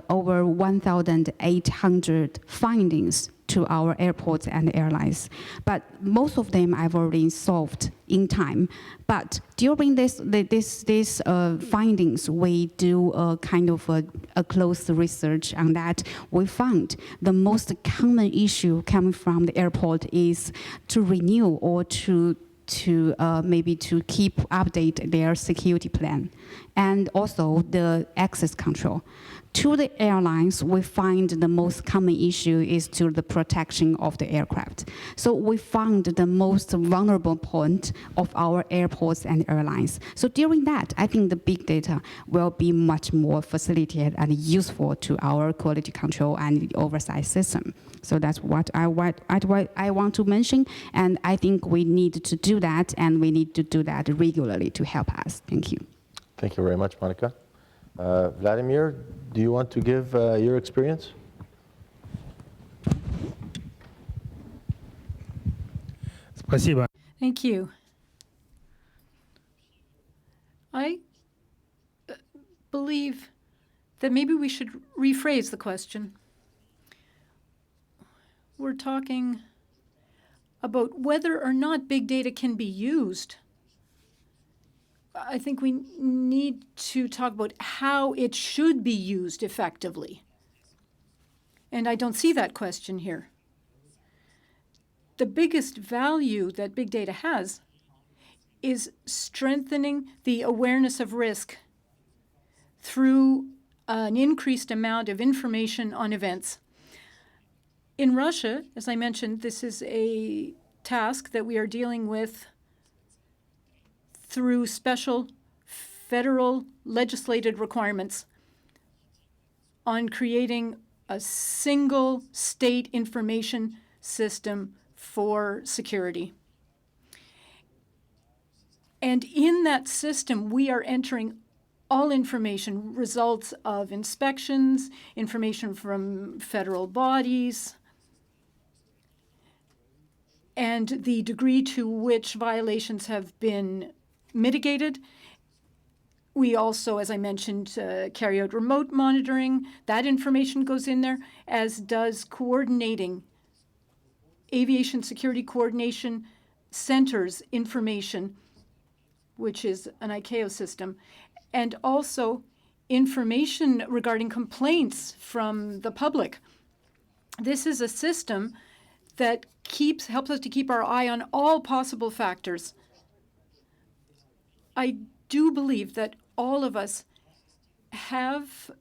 over 1,800 findings to our airports and airlines. But most of them I've already solved in time. But during these findings, we do a kind of a close research on that. We found the most common issue coming from the airport is to renew or to maybe to keep update their security plan, and also the access control. To the airlines, we find the most common issue is to the protection of the aircraft. So we found the most vulnerable point of our airports and airlines. So during that, I think the big data will be much more facilitated and useful to our quality control and oversight system. So that's what I want to mention, and I think we need to do that, and we need to do that regularly to help us. Thank you. Thank you very much, Monica. Vladimir, do you want to give your experience? Спасибо. Thank you. I believe that maybe we should rephrase the question. We're talking about whether or not big data can be used. I think we need to talk about how it should be used effectively. And I don't see that question here. The biggest value that big data has is strengthening the awareness of risk through an increased amount of information on events. In Russia, as I mentioned, this is a task that we are dealing with through special federal legislated requirements on creating a single state information system for security. And in that system, we are entering all information, results of inspections, information from federal bodies, and the degree to which violations have been mitigated. We also, as I mentioned, carry out remote monitoring. That information goes in there, as does coordinating Aviation Security Coordination Center's information, which is an ICAO system, and also information regarding complaints from the public. This is a system that helps us to keep our eye on all possible factors. I do believe that all of us have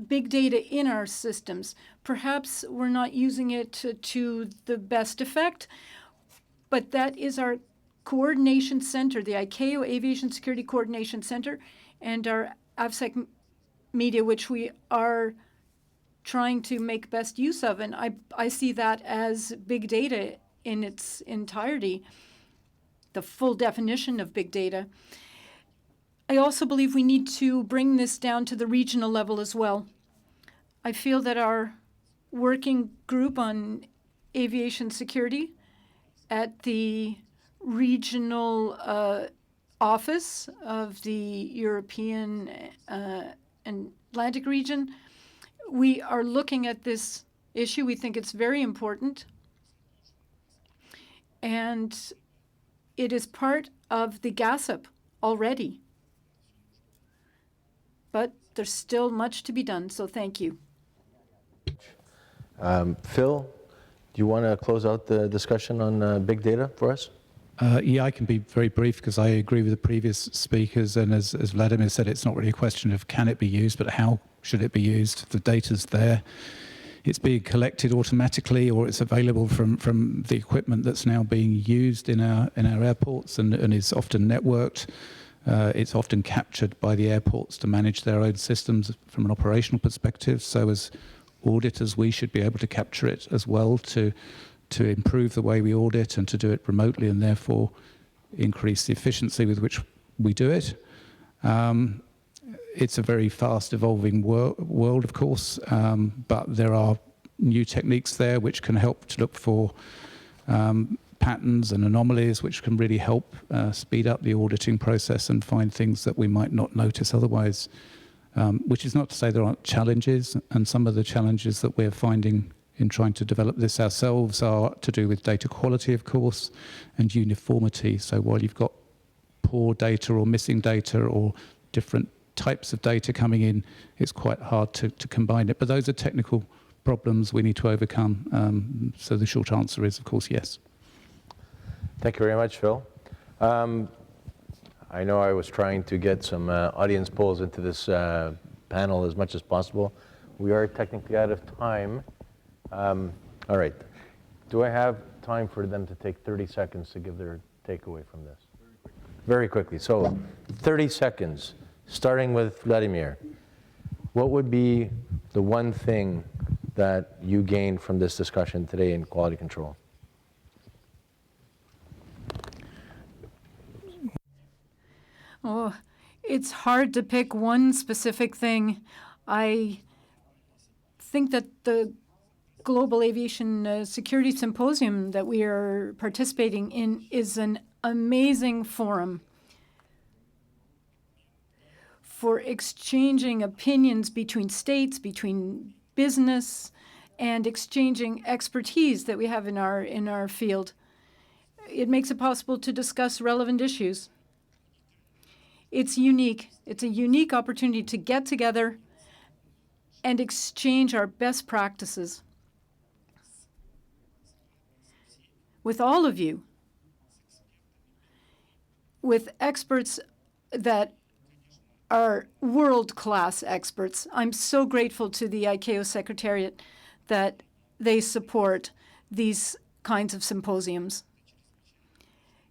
big data in our systems. Perhaps we're not using it to the best effect, but that is our Coordination Center, the ICAO Aviation Security Coordination Center, and our AVSEC media, which we are trying to make best use of. And I see that as big data in its entirety, the full definition of big data. I also believe we need to bring this down to the regional level as well. I feel that our working group on aviation security at the regional office of the European and Atlantic region, we are looking at this issue. We think it's very important. And it is part of the GASP already. But there's still much to be done, so thank you. Phil, do you want to close out the discussion on big data for us? Yeah, I can be very brief because I agree with the previous speakers. And as Vladimir said, it's not really a question of can it be used, but how should it be used? The data's there. It's being collected automatically, or it's available from the equipment that's now being used in our airports and is often networked. It's often captured by the airports to manage their own systems from an operational perspective. So as auditors, we should be able to capture it as well to improve the way we audit and to do it remotely and therefore increase the efficiency with which we do it. It's a very fast evolving world, of course, but there are new techniques there which can help to look for patterns and anomalies which can really help speed up the auditing process and find things that we might not notice otherwise, which is not to say there aren't challenges, and some of the challenges that we're finding in trying to develop this ourselves are to do with data quality, of course, and uniformity. So while you've got poor data or missing data or different types of data coming in, it's quite hard to combine it. But those are technical problems we need to overcome. So the short answer is, of course, yes. Thank you very much, Phil. I know I was trying to get some audience polls into this panel as much as possible. We are technically out of time. All right. Do I have time for them to take 30 seconds to give their takeaway from this? Very quickly. So 30 seconds, starting with Vladimir. What would be the one thing that you gained from this discussion today in quality control? Oh, it's hard to pick one specific thing. I think that the Global Aviation Security Symposium that we are participating in is an amazing forum for exchanging opinions between states, between business, and exchanging expertise that we have in our field. It makes it possible to discuss relevant issues. It's unique. It's a unique opportunity to get together and exchange our best practices with all of you, with experts that are world-class experts. I'm so grateful to the ICAO Secretariat that they support these kinds of symposiums.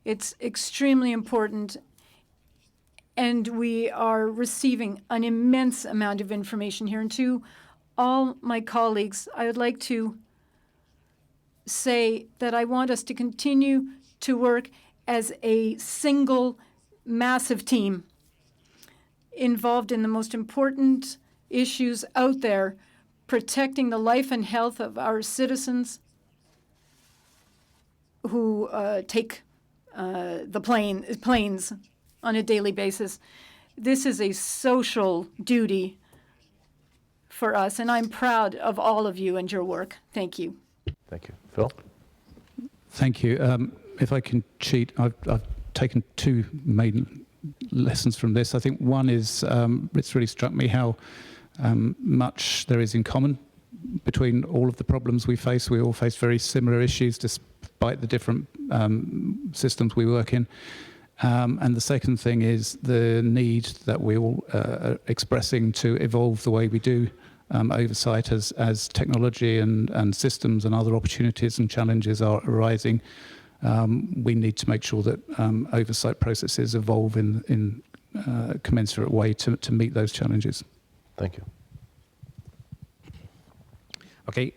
It's extremely important, and we are receiving an immense amount of information here. And to all my colleagues, I would like to say that I want us to continue to work as a single massive team involved in the most important issues out there, protecting the life and health of our citizens who take the planes on a daily basis. This is a social duty for us, and I'm proud of all of you and your work. Thank you. Thank you. Phil? Thank you. If I can cheat, I've taken two main lessons from this. I think one is it's really struck me how much there is in common between all of the problems we face. We all face very similar issues despite the different systems we work in. And the second thing is the need that we all are expressing to evolve the way we do oversight as technology and systems and other opportunities and challenges are arising. we need to make sure that oversight processes evolve in a commensurate way to meet those challenges. Thank you. Okay,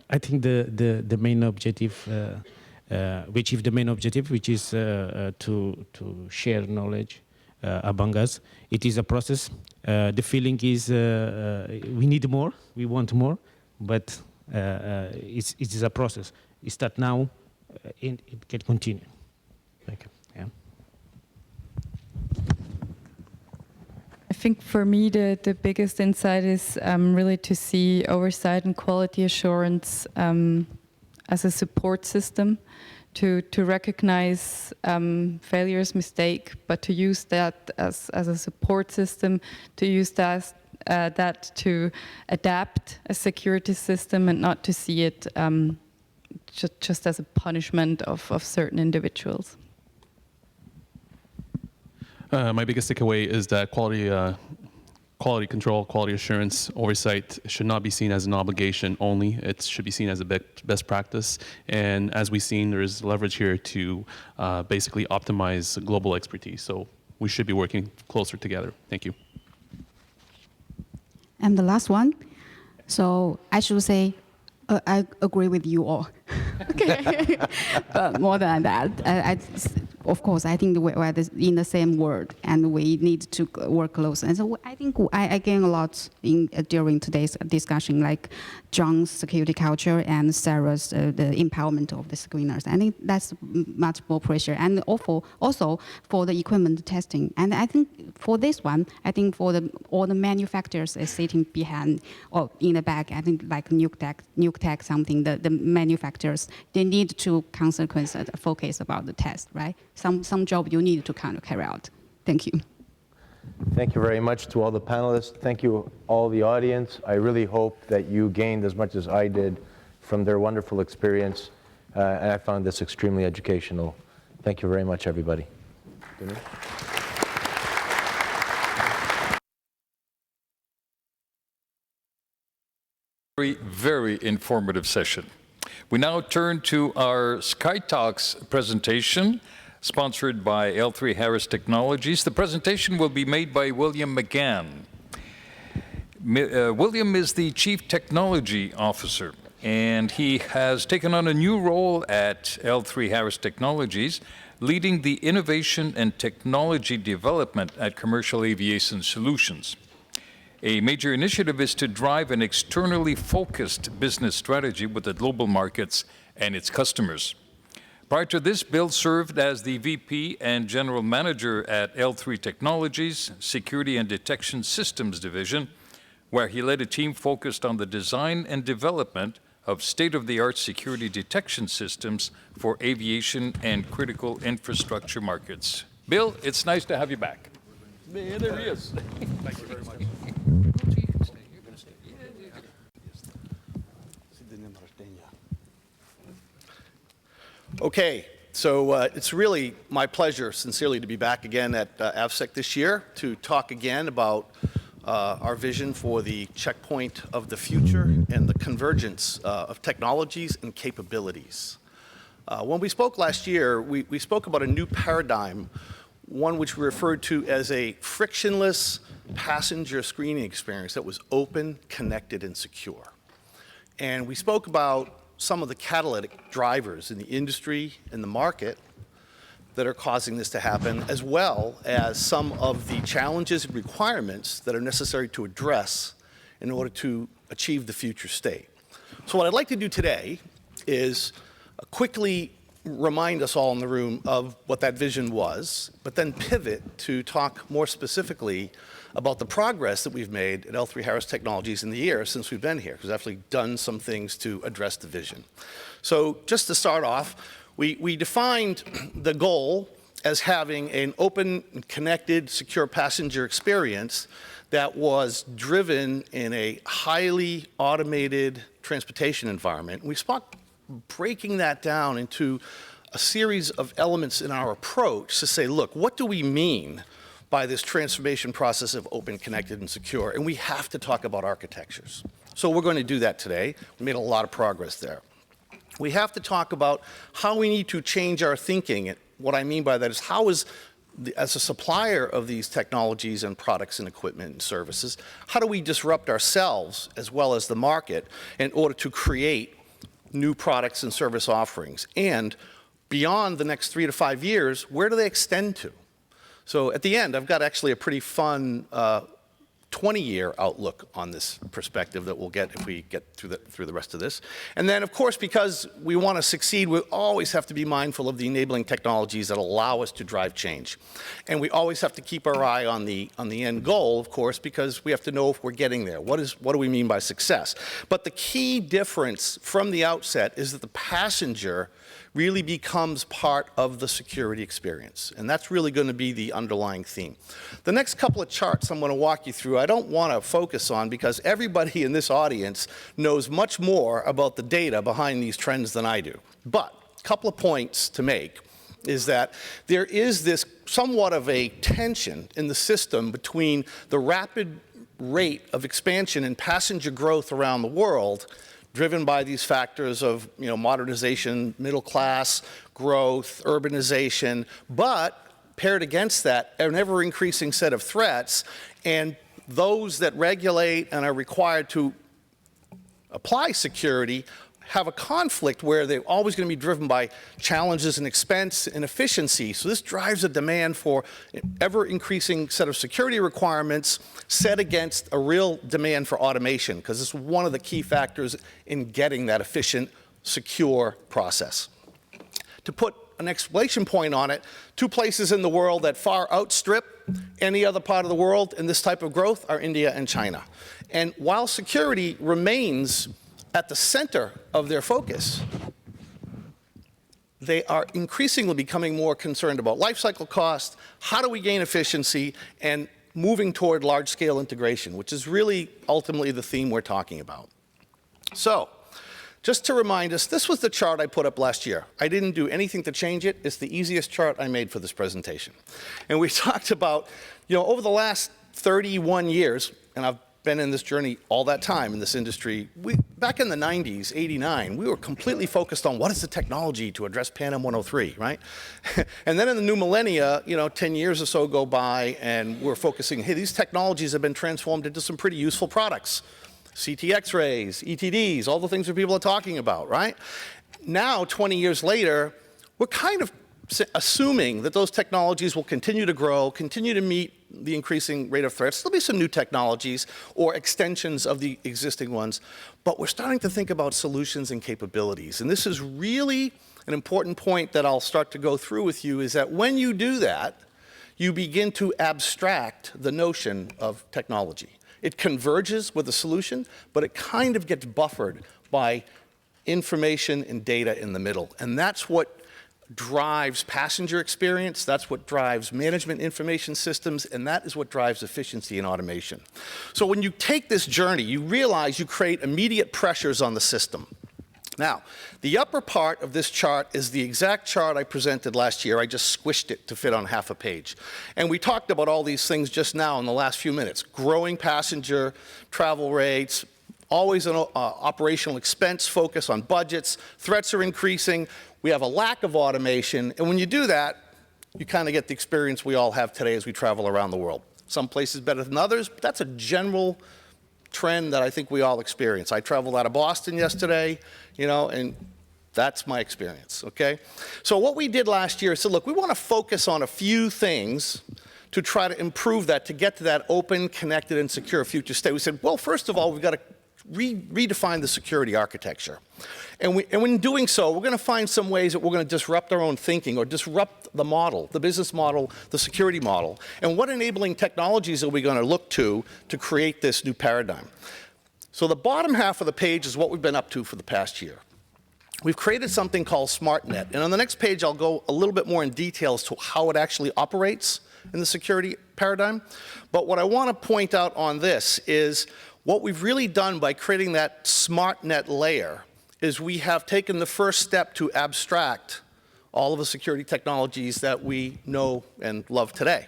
I think the main objective, we achieve the main objective, which is to share knowledge among us. It is a process. The feeling is we need more, we want more, but it is a process. It starts now, and it can continue. Thank you. Yeah. I think for me the biggest insight is really to see oversight and quality assurance as a support system, to recognize failures, mistake, but to use that as a support system, to use that to adapt a security system and not to see it just as a punishment of certain individuals. My biggest takeaway is that quality control, quality assurance, oversight should not be seen as an obligation only. It should be seen as a best practice. And as we've seen, there is leverage here to basically optimize global expertise. So we should be working closer together. Thank you. And the last one. So I should say, I agree with you all. Okay. But more than that, of course, I think we're in the same world, and we need to work close. And so I think I gained a lot during today's discussion, like John's security culture and Sarah's the empowerment of the screeners. I think that's much more pressure, and also for the equipment testing. And I think for this one, I think for all the manufacturers is sitting behind or in the back. I think like Nuke Tech, something the manufacturers, they need to focus about the test, right? Some job you need to kind of carry out. Thank you. Thank you very much to all the panelists. Thank you all the audience. I really hope that you gained as much as I did from their wonderful experience, and I found this extremely educational. Thank you very much, everybody. Very, very informative session. We now turn to our SkyTalks presentation, sponsored by L3Harris Technologies. The presentation will be made by William McGann. William is the Chief Technology Officer, and he has taken on a new role at L3Harris Technologies, leading the innovation and technology development at Commercial Aviation Solutions. A major initiative is to drive an externally focused business strategy with the global markets and its customers. Prior to this, Bill served as the VP and General Manager at L3 Technologies, Security and Detection Systems Division, where he led a team focused on the design and development of state-of-the-art security detection systems for aviation and critical infrastructure markets. Bill, it's nice to have you back. There he is. Thank you very much. Okay, so it's really my pleasure, sincerely, to be back again at AVSEC this year to talk again about our vision for the checkpoint of the future and the convergence of technologies and capabilities. When we spoke last year, we spoke about a new paradigm, one which we referred to as a frictionless passenger screening experience that was open, connected, and secure. And we spoke about some of the catalytic drivers in the industry and the market that are causing this to happen, as well as some of the challenges and requirements that are necessary to address in order to achieve the future state. So what I'd like to do today is quickly remind us all in the room of what that vision was, but then pivot to talk more specifically about the progress that we've made at L3Harris Technologies in the year since we've been here, because we've actually done some things to address the vision. So just to start off, we defined the goal as having an open, connected, secure passenger experience that was driven in a highly automated transportation environment. We spoke breaking that down into a series of elements in our approach to say, look, what do we mean by this transformation process of open, connected, and secure? And we have to talk about architectures. So we're going to do that today. We made a lot of progress there. we have to talk about how we need to change our thinking. And what I mean by that is how is, as a supplier of these technologies and products and equipment and services, how do we disrupt ourselves as well as the market in order to create new products and service offerings? And beyond the next 3 to 5 years, where do they extend to? So at the end, I've got actually a pretty fun 20-year outlook on this perspective that we'll get if we get through the rest of this. And then, of course, because we want to succeed, we always have to be mindful of the enabling technologies that allow us to drive change. And we always have to keep our eye on the end goal, of course, because we have to know if we're getting there. What do we mean by success? But the key difference from the outset is that the passenger really becomes part of the security experience. And that's really going to be the underlying theme. The next couple of charts I'm going to walk you through, I don't want to focus on because everybody in this audience knows much more about the data behind these trends than I do. But a couple of points to make is that there is this somewhat of a tension in the system between the rapid rate of expansion in passenger growth around the world, driven by these factors of modernization, middle class, growth, urbanization, but paired against that, an ever-increasing set of threats, and those that regulate and are required to apply security have a conflict where they're always going to be driven by challenges in expense and efficiency. So this drives a demand for an ever-increasing set of security requirements set against a real demand for automation, because it's one of the key factors in getting that efficient, secure process. To put an exclamation point on it, 2 places in the world that far outstrip any other part of the world in this type of growth are India and China. And while security remains at the center of their focus, they are increasingly becoming more concerned about life cycle cost, how do we gain efficiency, and moving toward large-scale integration, which is really ultimately the theme we're talking about. So, just to remind us, this was the chart I put up last year. I didn't do anything to change it. It's the easiest chart I made for this presentation. And we talked about, over the last 31 years, and I've been in this journey all that time in this industry. Back in the 90s, 89, we were completely focused on what is the technology to address Pan-Am 103, right? And then in the new millennia, 10 years or so go by and we're focusing, hey, these technologies have been transformed into some pretty useful products. CT X-rays, ETDs, all the things that people are talking about, right? Now, 20 years later, we're kind of assuming that those technologies will continue to grow, continue to meet the increasing rate of threats. There'll be some new technologies or extensions of the existing ones, but we're starting to think about solutions and capabilities. And this is really an important point that I'll start to go through with you, is that when you do that, you begin to abstract the notion of technology. It converges with a solution, but it kind of gets buffered by information and data in the middle. And that's what drives passenger experience, that's what drives management information systems, and that is what drives efficiency and automation. So when you take this journey, you realize you create immediate pressures on the system. Now, the upper part of this chart is the exact chart I presented last year. I just squished it to fit on half a page. And we talked about all these things just now in the last few minutes. Growing passenger travel rates, always an operational expense focus on budgets, threats are increasing, we have a lack of automation, and when you do that, you kind of get the experience we all have today as we travel around the world. Some places better than others, but that's a general trend that I think we all experience. I traveled out of Boston yesterday, and that's my experience, okay? So what we did last year is said, look, we want to focus on a few things to try to improve that, to get to that open, connected, and secure future state. We said, well, first of all, we've got to redefine the security architecture. And when doing so, we're going to find some ways that we're going to disrupt our own thinking or disrupt the model, the business model, the security model. And what enabling technologies are we going to look to create this new paradigm? So the bottom half of the page is what we've been up to for the past year. We've created something called SmartNet. And on the next page, I'll go a little bit more in details to how it actually operates in the security paradigm. But what I want to point out on this is what we've really done by creating that SmartNet layer is we have taken the first step to abstract all of the security technologies that we know and love today.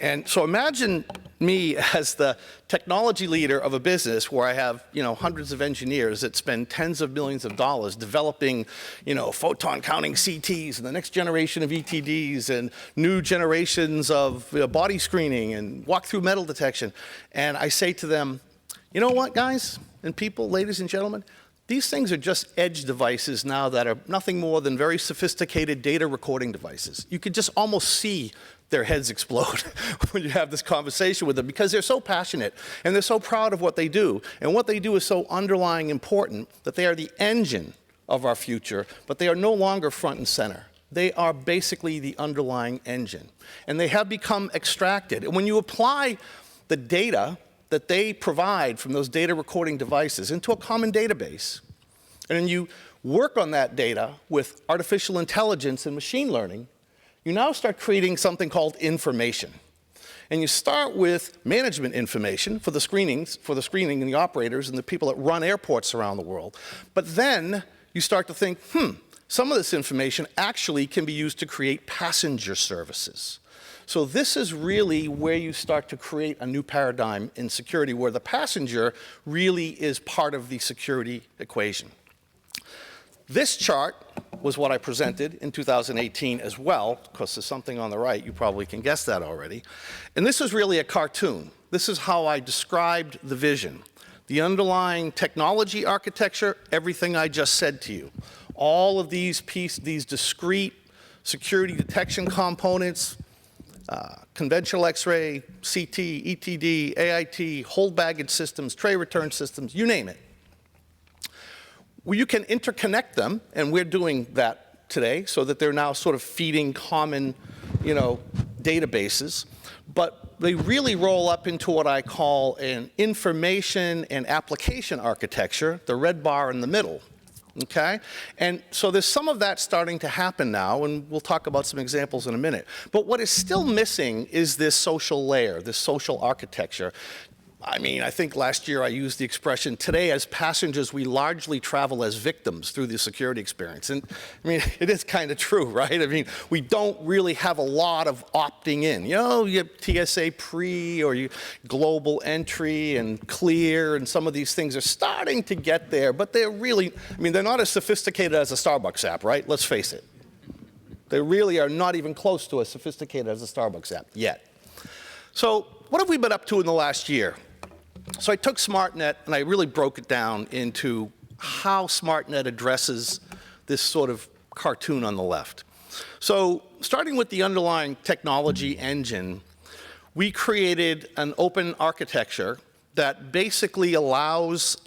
And so imagine me as the technology leader of a business where I have, hundreds of engineers that spend tens of millions of dollars developing, photon counting CTs and the next generation of ETDs and new generations of body screening and walk-through metal detection. And I say to them, you know what, guys and people, ladies and gentlemen, these things are just edge devices now that are nothing more than very sophisticated data recording devices. You could just almost see their heads explode when you have this conversation with them because they're so passionate and they're so proud of what they do. And what they do is so underlying important that they are the engine of our future, but they are no longer front and center. They are basically the underlying engine. And they have become extracted. And when you apply the data that they provide from those data recording devices into a common database, and then you work on that data with artificial intelligence and machine learning, you now start creating something called information. And you start with management information for the screening and the operators and the people that run airports around the world. But then you start to think, some of this information actually can be used to create passenger services. So this is really where you start to create a new paradigm in security, where the passenger really is part of the security equation. This chart was what I presented in 2018 as well, because there's something on the right, you probably can guess that already. And this is really a cartoon. This is how I described the vision. The underlying technology architecture, everything I just said to you. All of these discrete security detection components, conventional X-ray, CT, ETD, AIT, hold baggage systems, tray return systems, you name it. Well, you can interconnect them, and we're doing that today so that they're now sort of feeding common, databases. But they really roll up into what I call an information and application architecture, the red bar in the middle. Okay? And so there's some of that starting to happen now, and we'll talk about some examples in a minute. But what is still missing is this social layer, this social architecture. I mean, I think last year I used the expression, today as passengers, we largely travel as victims through the security experience. And I mean, it is kind of true, right? I mean, we don't really have a lot of opting in. You have TSA pre or you global entry and clear, and some of these things are starting to get there, but they're really, they're not as sophisticated as a Starbucks app, right? Let's face it. They really are not even close to as sophisticated as a Starbucks app yet. So what have we been up to in the last year? So I took SmartNet and I really broke it down into how SmartNet addresses this sort of cartoon on the left. So starting with the underlying technology engine, we created an open architecture that basically allows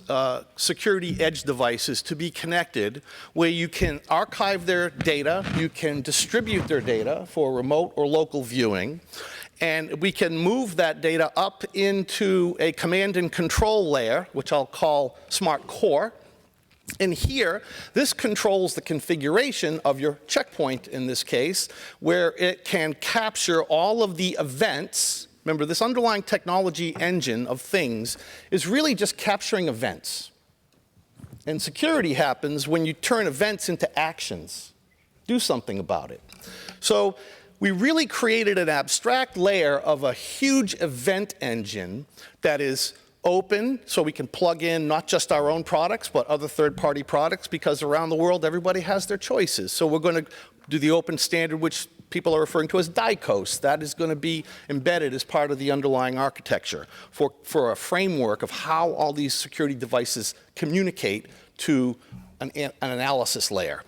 security edge devices to be connected, where you can archive their data, you can distribute their data for remote or local viewing, and we can move that data up into a command and control layer, which I'll call Smart Core. And here, this controls the configuration of your checkpoint in this case, where it can capture all of the events. Remember, this underlying technology engine of things is really just capturing events. And security happens when you turn events into actions. Do something about it. So we really created an abstract layer of a huge event engine that is open, so we can plug in not just our own products, but other third-party products, because around the world, everybody has their choices. So we're going to do the open standard, which people are referring to as DICOS. That is going to be embedded as part of the underlying architecture for a framework of how all these security devices communicate to an analysis layer.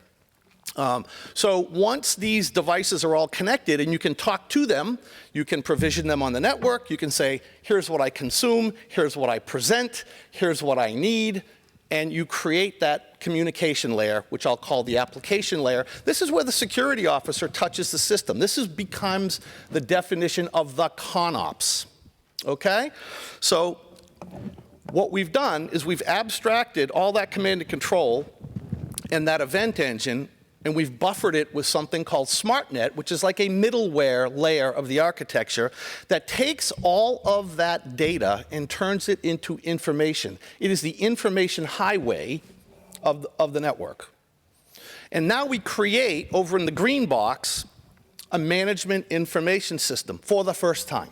So once these devices are all connected and you can talk to them, you can provision them on the network, you can say, here's what I consume, here's what I present, here's what I need, and you create that communication layer, which I'll call the application layer. This is where the security officer touches the system. This becomes the definition of the ConOps, okay? So what we've done is we've abstracted all that command and control and that event engine, and we've buffered it with something called SmartNet, which is like a middleware layer of the architecture that takes all of that data and turns it into information. It is the information highway of the network. And now we create, over in the green box, a management information system for the first time.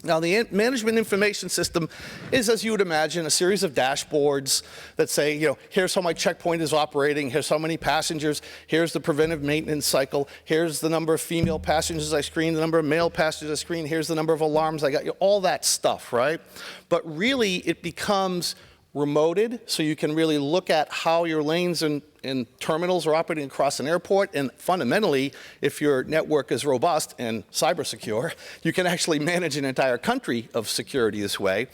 Now, the management information system is, as you would imagine, a series of dashboards that say, here's how my checkpoint is operating, here's how many passengers, here's the preventive maintenance cycle, here's the number of female passengers I screened, the number of male passengers I screened, here's the number of alarms I got, all that stuff, right? But really, it becomes remoted, so you can really look at how your lanes and terminals are operating across an airport, and fundamentally, if your network is robust and cyber secure, you can actually manage an entire country of security this way.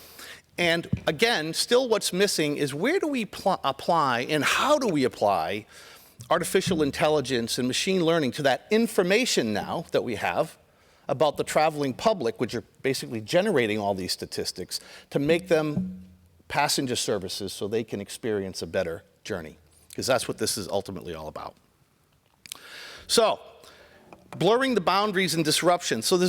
And again, still what's missing is where do we apply and how do we apply artificial intelligence and machine learning to that information now that we have about the traveling public, which are basically generating all these statistics, to make them passenger services so they can experience a better journey, because that's what this is ultimately all about. So, blurring the boundaries and disruption. So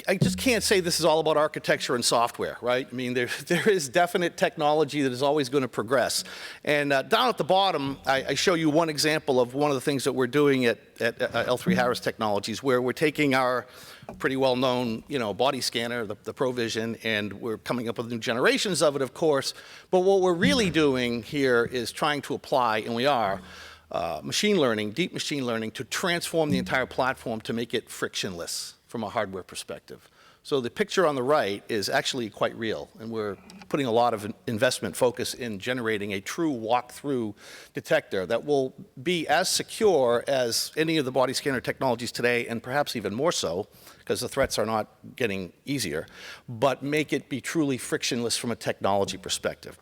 I just can't say this is all about architecture and software, right? I mean, there is definite technology that is always going to progress. And down at the bottom, I show you one example of one of the things that we're doing at L3 Harris Technologies, where we're taking our pretty well-known, body scanner, the ProVision, and we're coming up with new generations of it, of course. But what we're really doing here is trying to apply, and we are, machine learning, deep machine learning, to transform the entire platform to make it frictionless from a hardware perspective. So the picture on the right is actually quite real, and we're putting a lot of investment focus in generating a true walk-through detector that will be as secure as any of the body scanner technologies today, and perhaps even more so, because the threats are not getting easier, but make it be truly frictionless from a technology perspective.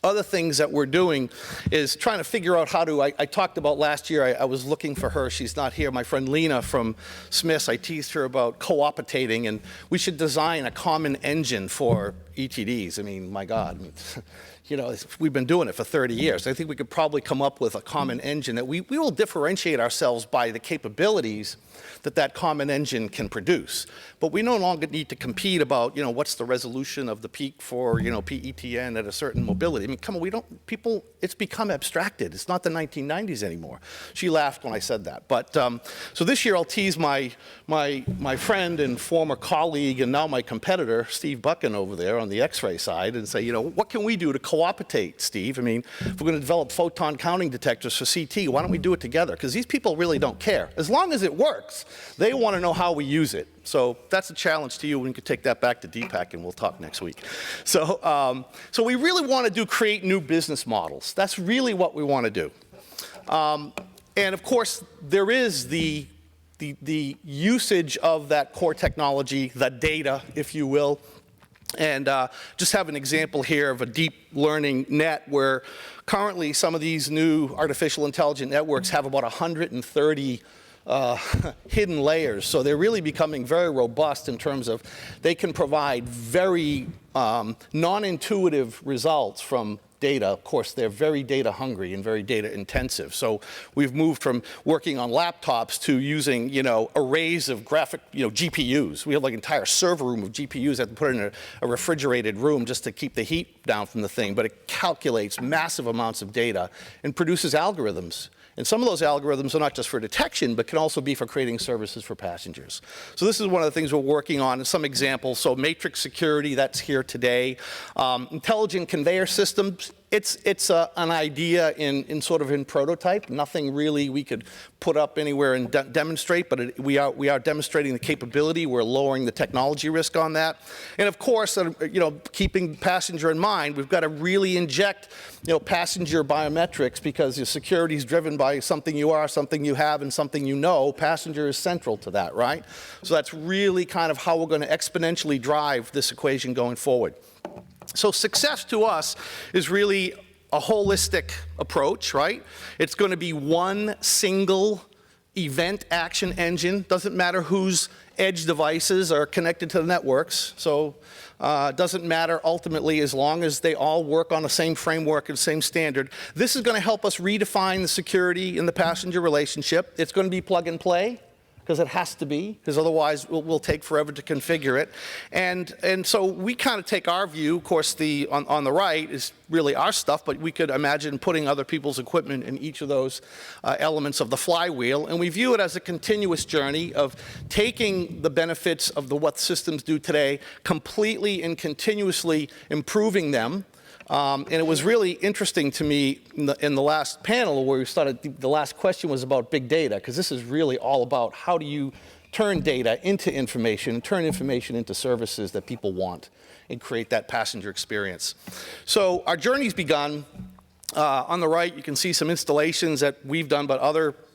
Other things that we're doing is trying to figure out how to, I talked about last year, I was looking for her, she's not here, my friend Lena from Smiths, I teased her about co-optating, and we should design a common engine for ETDs. I mean, my God, we've been doing it for 30 years. I think we could probably come up with a common engine that we will differentiate ourselves by the capabilities that common engine can produce. But we no longer need to compete about, what's the resolution of the peak for, PETN at a certain mobility. I mean, come on, it's become abstracted. It's not the 1990s anymore. She laughed when I said that. But, so this year I'll tease my friend and former colleague and now my competitor, Steve Buchan over there on the X-ray side, and say, what can we do to co-optate, Steve? I mean, if we're going to develop photon counting detectors for CT, why don't we do it together? Because these people really don't care. As long as it works, they want to know how we use it. So that's a challenge to you. We can take that back to DPAC and we'll talk next week. So, so we really want to create new business models. That's really what we want to do. And of course, there is the usage of that core technology, the data, if you will. And just have an example here of a deep learning net where currently some of these new artificial intelligent networks have about 130 hidden layers. So they're really becoming very robust in terms of they can provide very non-intuitive results from data. Of course, they're very data hungry and very data intensive. So we've moved from working on laptops to using, arrays of graphic, GPUs. We have like an entire server room of GPUs that have to put in a refrigerated room just to keep the heat down from the thing. But it calculates massive amounts of data and produces algorithms. And some of those algorithms are not just for detection, but can also be for creating services for passengers. So this is one of the things we're working on. Some examples, so matrix security, that's here today. Intelligent conveyor systems, it's an idea in sort of in prototype. Nothing really we could put up anywhere and demonstrate, but we are demonstrating the capability. We're lowering the technology risk on that. And of course, keeping passenger in mind, we've got to really inject, passenger biometrics, because your security is driven by something you are, something you have, and something you know. Passenger is central to that, right? So that's really kind of how we're going to exponentially drive this equation going forward. So success to us is really a holistic approach, right? It's going to be one single event action engine. Doesn't matter whose edge devices are connected to the networks. So it doesn't matter ultimately as long as they all work on the same framework and the same standard. This is going to help us redefine the security in the passenger relationship. It's going to be plug and play, because it has to be, because otherwise we'll take forever to configure it. And so we kind of take our view. Of course, on the right is really our stuff, but we could imagine putting other people's equipment in each of those elements of the flywheel. And we view it as a continuous journey of taking the benefits of what systems do today, completely and continuously improving them. And it was really interesting to me in the last panel where we started, the last question was about big data, because this is really all about how do you turn data into information and turn information into services that people want and create that passenger experience. So our journey's begun. On the right, you can see some installations that we've done, but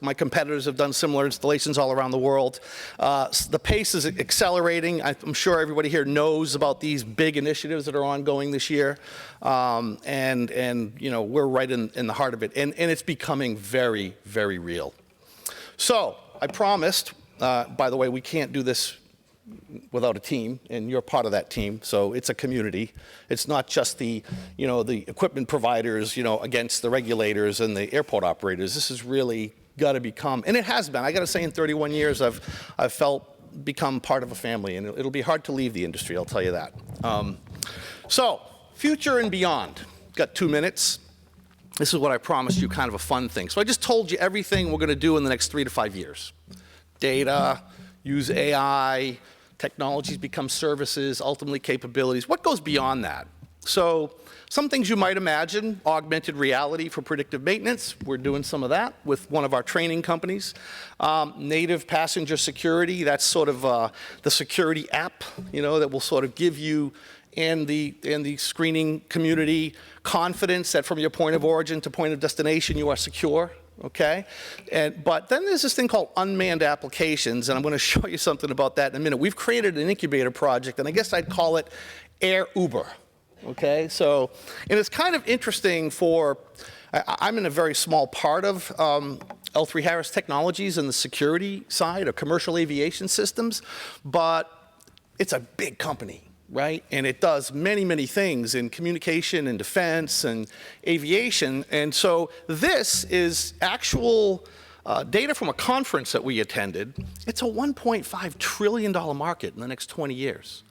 my competitors have done similar installations all around the world. The pace is accelerating. I'm sure everybody here knows about these big initiatives that are ongoing this year. And you know, we're right in the heart of it. And it's becoming very, very real. So I promised, by the way, we can't do this without a team, and you're part of that team. So it's a community. It's not just the equipment providers, against the regulators and the airport operators. This has really got to become, and it has been. I got to say, in 31 years, I've become part of a family, and it'll be hard to leave the industry. I'll tell you that. So, future and beyond. Got 2 minutes. This is what I promised you, kind of a fun thing. So I just told you everything we're going to do in the next 3 to 5 years. Data, use AI, technologies become services, ultimately capabilities. What goes beyond that? So some things you might imagine, augmented reality for predictive maintenance. We're doing some of that with one of our training companies. Native passenger security, that's sort of the security app, that will sort of give you and the screening community confidence that from your point of origin to point of destination you are secure. Okay, but then there's this thing called unmanned applications, and I'm going to show you something about that in a minute. We've created an incubator project, and I guess I'd call it Air Uber. Okay, so, and it's kind of interesting I'm in a very small part of L3Harris Technologies and the security side of commercial aviation systems, but it's a big company. Right? And it does many, many things in communication and defense and aviation. And so this is actual data from a conference that we attended. It's a $1.5 trillion market in the next 20 years.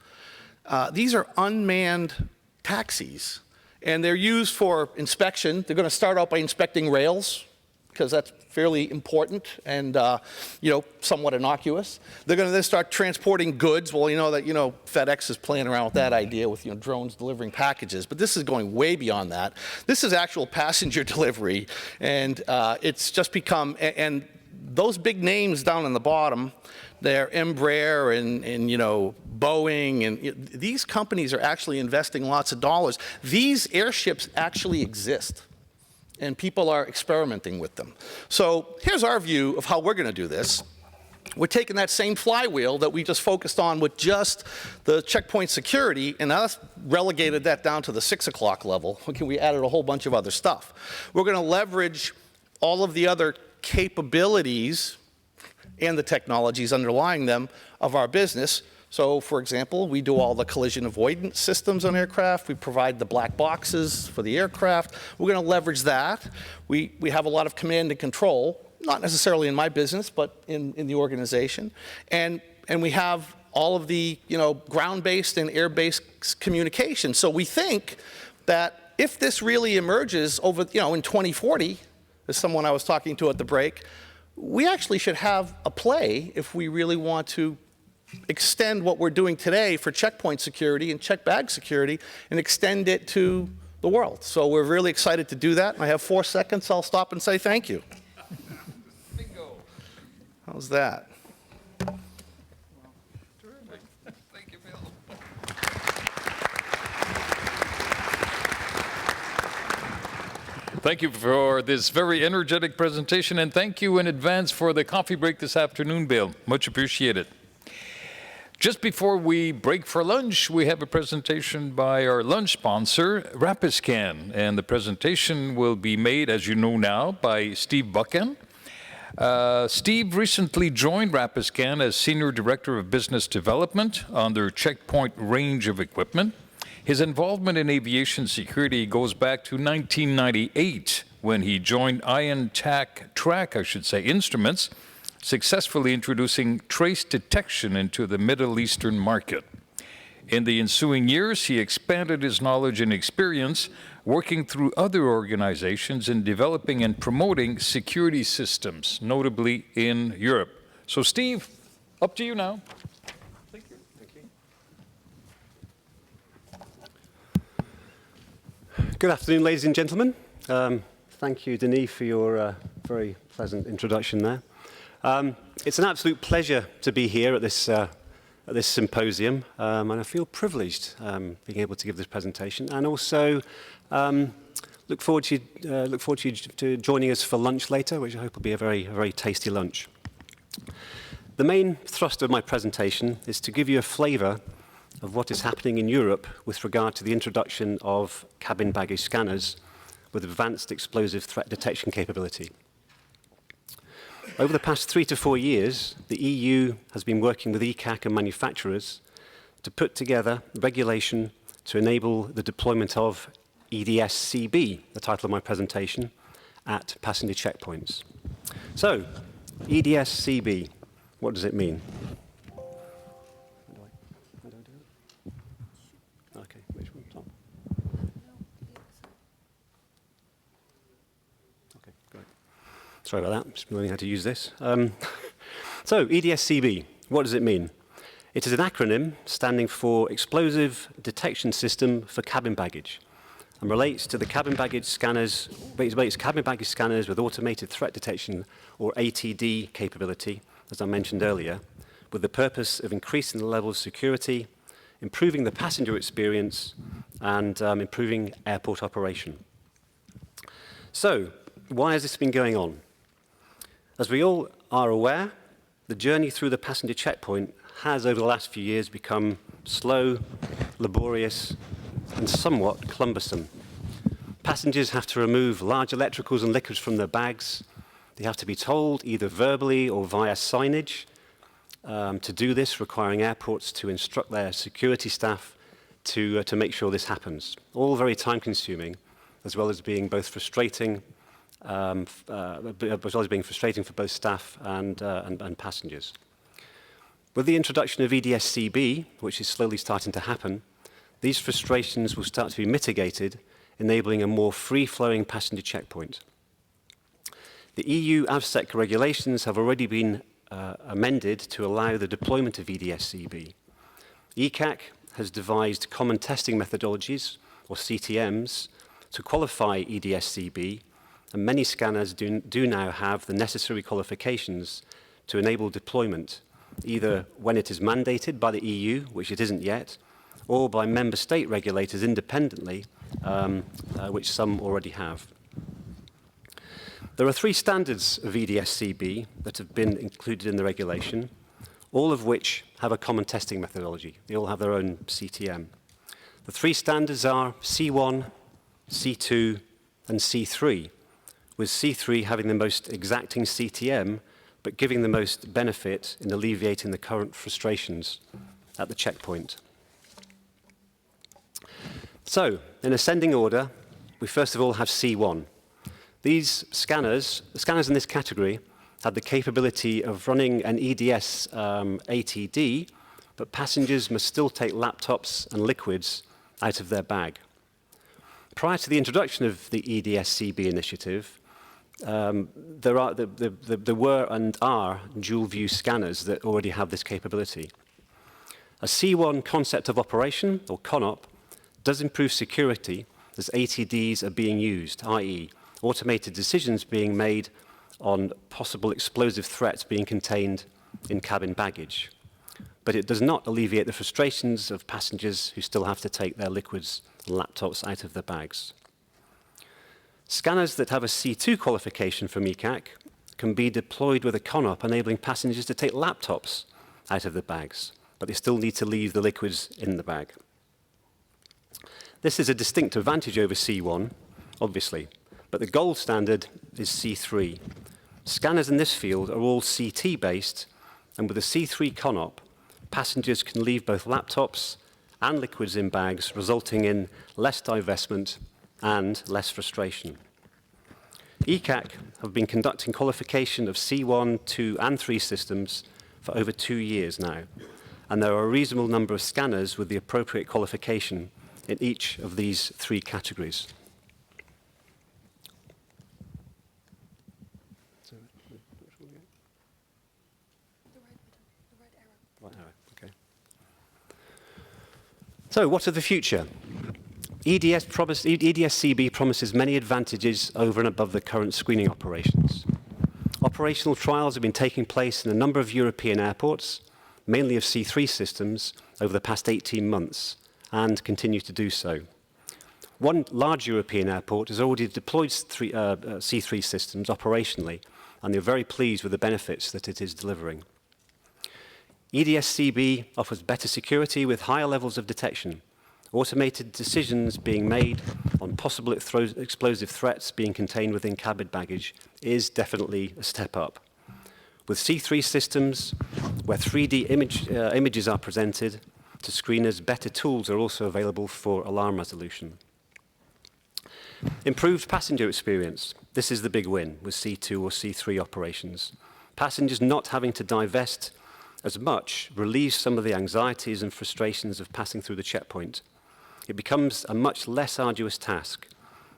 These are unmanned taxis, and they're used for inspection. They're going to start out by inspecting rails, because that's fairly important and somewhat innocuous. They're going to then start transporting goods. Well, FedEx is playing around with that idea with drones delivering packages, but this is going way beyond that. This is actual passenger delivery, and it's just become, and those big names down in the bottom, they're Embraer and Boeing, and these companies are actually investing lots of dollars. These airships actually exist, and people are experimenting with them. So here's our view of how we're going to do this. We're taking that same flywheel that we just focused on with just the checkpoint security, and us relegated that down to the 6 o'clock level. We added a whole bunch of other stuff. We're going to leverage all of the other capabilities and the technologies underlying them of our business. So, for example, we do all the collision avoidance systems on aircraft. We provide the black boxes for the aircraft. We're going to leverage that. We have a lot of command and control, not necessarily in my business, but in the organization. And we have all of the ground-based and air-based communication. So we think that if this really emerges over in 2040, as someone I was talking to at the break, we actually should have a play if we really want to extend what we're doing today for checkpoint security and check bag security and extend it to the world. So we're really excited to do that. I have 4 seconds. I'll stop and say thank you. Bingo. How's that? Terrific. Thank you, Bill. Thank you for this very energetic presentation, and thank you in advance for the coffee break this afternoon, Bill. Much appreciated. Just before we break for lunch, we have a presentation by our lunch sponsor, Rapiscan, and the presentation will be made, as you know now, by Steve Buchan. Steve recently joined Rapiscan as Senior Director of Business Development on their checkpoint range of equipment. His involvement in aviation security goes back to 1998 when he joined Track Instruments, successfully introducing trace detection into the Middle Eastern market. In the ensuing years, he expanded his knowledge and experience working through other organizations in developing and promoting security systems, notably in Europe. So, Steve, up to you now. Thank you. Good afternoon, ladies and gentlemen. Thank you, Denis, for your very pleasant introduction there. It's an absolute pleasure to be here at this symposium, and I feel privileged being able to give this presentation, and also look forward to joining us for lunch later, which I hope will be a very tasty lunch. The main thrust of my presentation is to give you a flavour of what is happening in Europe with regard to the introduction of cabin baggage scanners with advanced explosive threat detection capability. Over the past 3 to 4 years, the EU has been working with ECAC and manufacturers to put together regulation to enable the deployment of EDS-CB, the title of my presentation, at passenger checkpoints. So, EDS-CB, what does it mean? Okay, which one? Tom? Okay, great. Sorry about that, just learning how to use this. So, EDS-CB, what does it mean? It is an acronym standing for Explosive Detection System for Cabin Baggage, and relates to the cabin baggage scanners, cabin baggage scanners with automated threat detection, or ATD capability, as I mentioned earlier, with the purpose of increasing the level of security, improving the passenger experience, and improving airport operation. So, why has this been going on? As we all are aware, the journey through the passenger checkpoint has, over the last few years, become slow, laborious, and somewhat cumbersome. Passengers have to remove large electricals and liquids from their bags. They have to be told, either verbally or via signage, to do this, requiring airports to instruct their security staff to make sure this happens. All very time-consuming, as well as being both frustrating, for both staff and passengers. With the introduction of EDS-CB, which is slowly starting to happen, these frustrations will start to be mitigated, enabling a more free-flowing passenger checkpoint. The EU AVSEC regulations have already been amended to allow the deployment of EDS-CB. ECAC has devised common testing methodologies, or CTMs, to qualify EDS-CB, and many scanners do now have the necessary qualifications to enable deployment, either when it is mandated by the EU, which it isn't yet, or by member state regulators independently, which some already have. There are 3 standards of EDS-CB that have been included in the regulation, all of which have a common testing methodology. They all have their own CTM. The 3 standards are C1, C2, and C3, with C3 having the most exacting CTM, but giving the most benefit in alleviating the current frustrations at the checkpoint. So, in ascending order, we first of all have C1. These scanners in this category, have the capability of running an EDS ATD, but passengers must still take laptops and liquids out of their bag. Prior to the introduction of the EDS-CB initiative, there were and are dual-view scanners that already have this capability. A C1 concept of operation, or CONOP, does improve security as ATDs are being used, i.e. automated decisions being made on possible explosive threats being contained in cabin baggage. But it does not alleviate the frustrations of passengers who still have to take their liquids and laptops out of their bags. Scanners that have a C2 qualification from ECAC can be deployed with a CONOP, enabling passengers to take laptops out of their bags, but they still need to leave the liquids in the bag. This is a distinct advantage over C1, obviously, but the gold standard is C3. Scanners in this field are all CT-based, and with a C3 CONOP, passengers can leave both laptops and liquids in bags, resulting in less divestment and less frustration. ECAC have been conducting qualification of C1, 2, and 3 systems for over 2 years now, and there are a reasonable number of scanners with the appropriate qualification in each of these 3 categories. So, what of the future? EDS-CB promises many advantages over and above the current screening operations. Operational trials have been taking place in a number of European airports, mainly of C3 systems, over the past 18 months, and continue to do so. One large European airport has already deployed C3 systems operationally, and they're very pleased with the benefits that it is delivering. EDS-CB offers better security with higher levels of detection. Automated decisions being made on possible explosive threats being contained within cabin baggage is definitely a step up. With C3 systems, where 3D images are presented to screeners, better tools are also available for alarm resolution. Improved passenger experience. This is the big win with C2 or C3 operations. Passengers not having to divest as much relieves some of the anxieties and frustrations of passing through the checkpoint. It becomes a much less arduous task.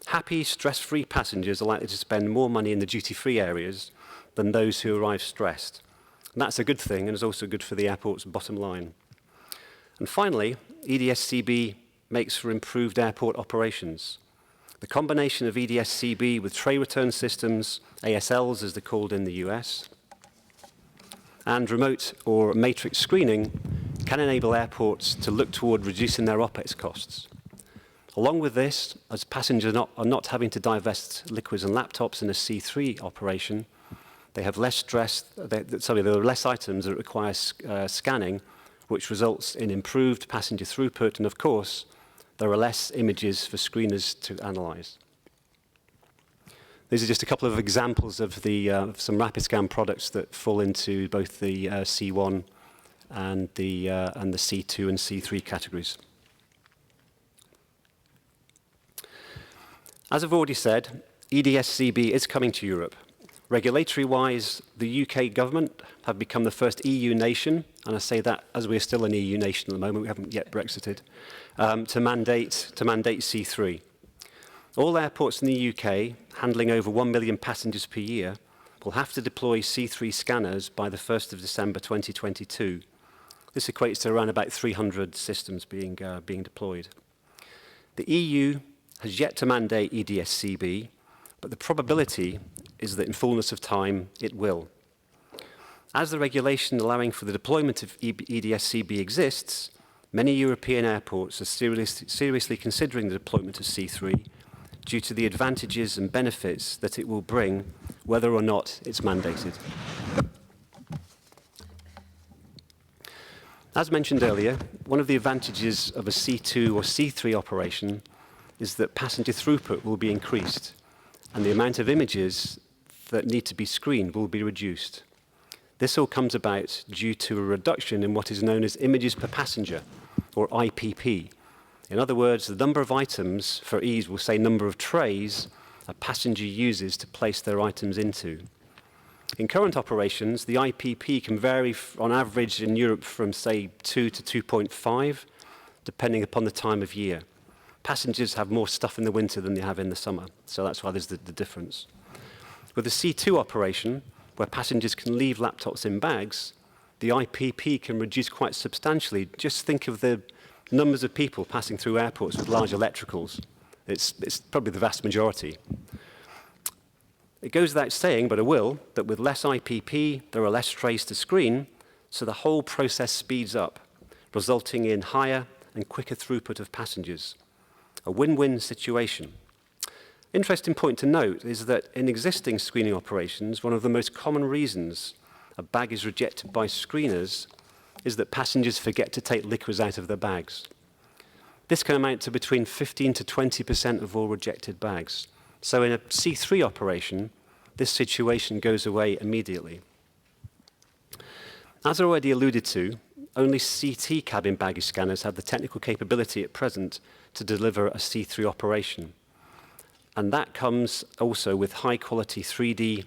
Happy, stress-free passengers are likely to spend more money in the duty-free areas than those who arrive stressed. And that's a good thing, and is also good for the airport's bottom line. And finally, EDS-CB makes for improved airport operations. The combination of EDS-CB with tray return systems, ASLs as they're called in the US, and remote or matrix screening can enable airports to look toward reducing their OPEX costs. Along with this, as passengers are not having to divest liquids and laptops in a C3 operation, they have less stress, there are less items that require scanning, which results in improved passenger throughput, and of course, there are less images for screeners to analyze. These are just a couple of examples of some Rapiscan products that fall into both the C1 and the C2 and C3 categories. As I've already said, EDS-CB is coming to Europe. Regulatory-wise, the UK government have become the first EU nation, and I say that as we're still an EU nation at the moment, we haven't yet Brexited, to mandate C3. All airports in the UK, handling over 1 million passengers per year, will have to deploy C3 scanners by the 1st of December 2022. This equates to around about 300 systems being deployed. The EU has yet to mandate EDS-CB, but the probability is that in fullness of time, it will. As the regulation allowing for the deployment of EDS-CB exists, many European airports are seriously considering the deployment of C3 due to the advantages and benefits that it will bring, whether or not it's mandated. As mentioned earlier, one of the advantages of a C2 or C3 operation is that passenger throughput will be increased, and the amount of images that need to be screened will be reduced. This all comes about due to a reduction in what is known as images per passenger, or IPP. In other words, the number of items, for ease, we'll say number of trays a passenger uses to place their items into. In current operations, the IPP can vary on average in Europe from, say, 2 to 2.5, depending upon the time of year. Passengers have more stuff in the winter than they have in the summer, so that's why there's the difference. With a C2 operation, where passengers can leave laptops in bags, the IPP can reduce quite substantially. Just think of the numbers of people passing through airports with large electricals. It's probably the vast majority. It goes without saying, but I will, that with less IPP, there are less trays to screen, so the whole process speeds up, resulting in higher and quicker throughput of passengers. A win-win situation. Interesting point to note is that in existing screening operations, one of the most common reasons a bag is rejected by screeners is that passengers forget to take liquids out of their bags. This can amount to between 15 to 20% of all rejected bags. So in a C3 operation, this situation goes away immediately. As I already alluded to, only CT cabin baggage scanners have the technical capability at present to deliver a C3 operation. And that comes also with high-quality 3D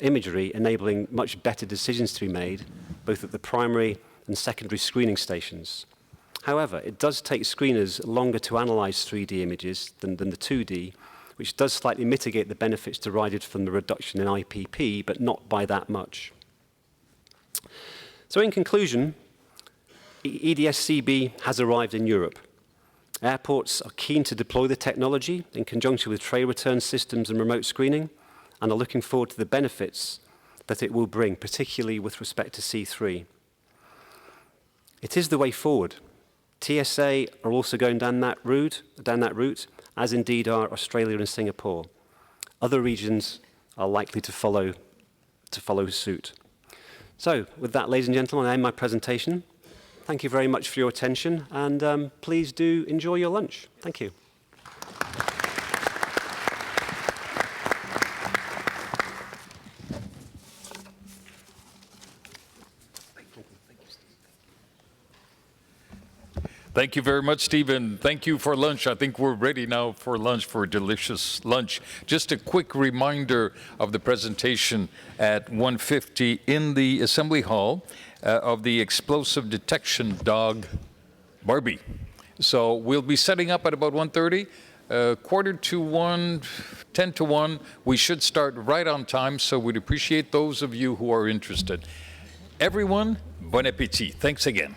imagery, enabling much better decisions to be made, both at the primary and secondary screening stations. However, it does take screeners longer to analyze 3D images than the 2D, which does slightly mitigate the benefits derived from the reduction in IPP, but not by that much. So in conclusion, EDS-CB has arrived in Europe. Airports are keen to deploy the technology in conjunction with tray return systems and remote screening, and are looking forward to the benefits that it will bring, particularly with respect to C3. It is the way forward. TSA are also going down that route, as indeed are Australia and Singapore. Other regions are likely to follow suit. So, with that, ladies and gentlemen, I end my presentation. Thank you very much for your attention, and please do enjoy your lunch. Thank you. Thank you very much, Stephen. Thank you for lunch. I think we're ready now for lunch, for a delicious lunch. Just a quick reminder of the presentation at 1:50 in the Assembly Hall of the explosive detection dog, Barbie. So we'll be setting up at about 1:30, 1:45, 10 to 1. We should start right on time, so we'd appreciate those of you who are interested. Everyone, bon appétit. Thanks again.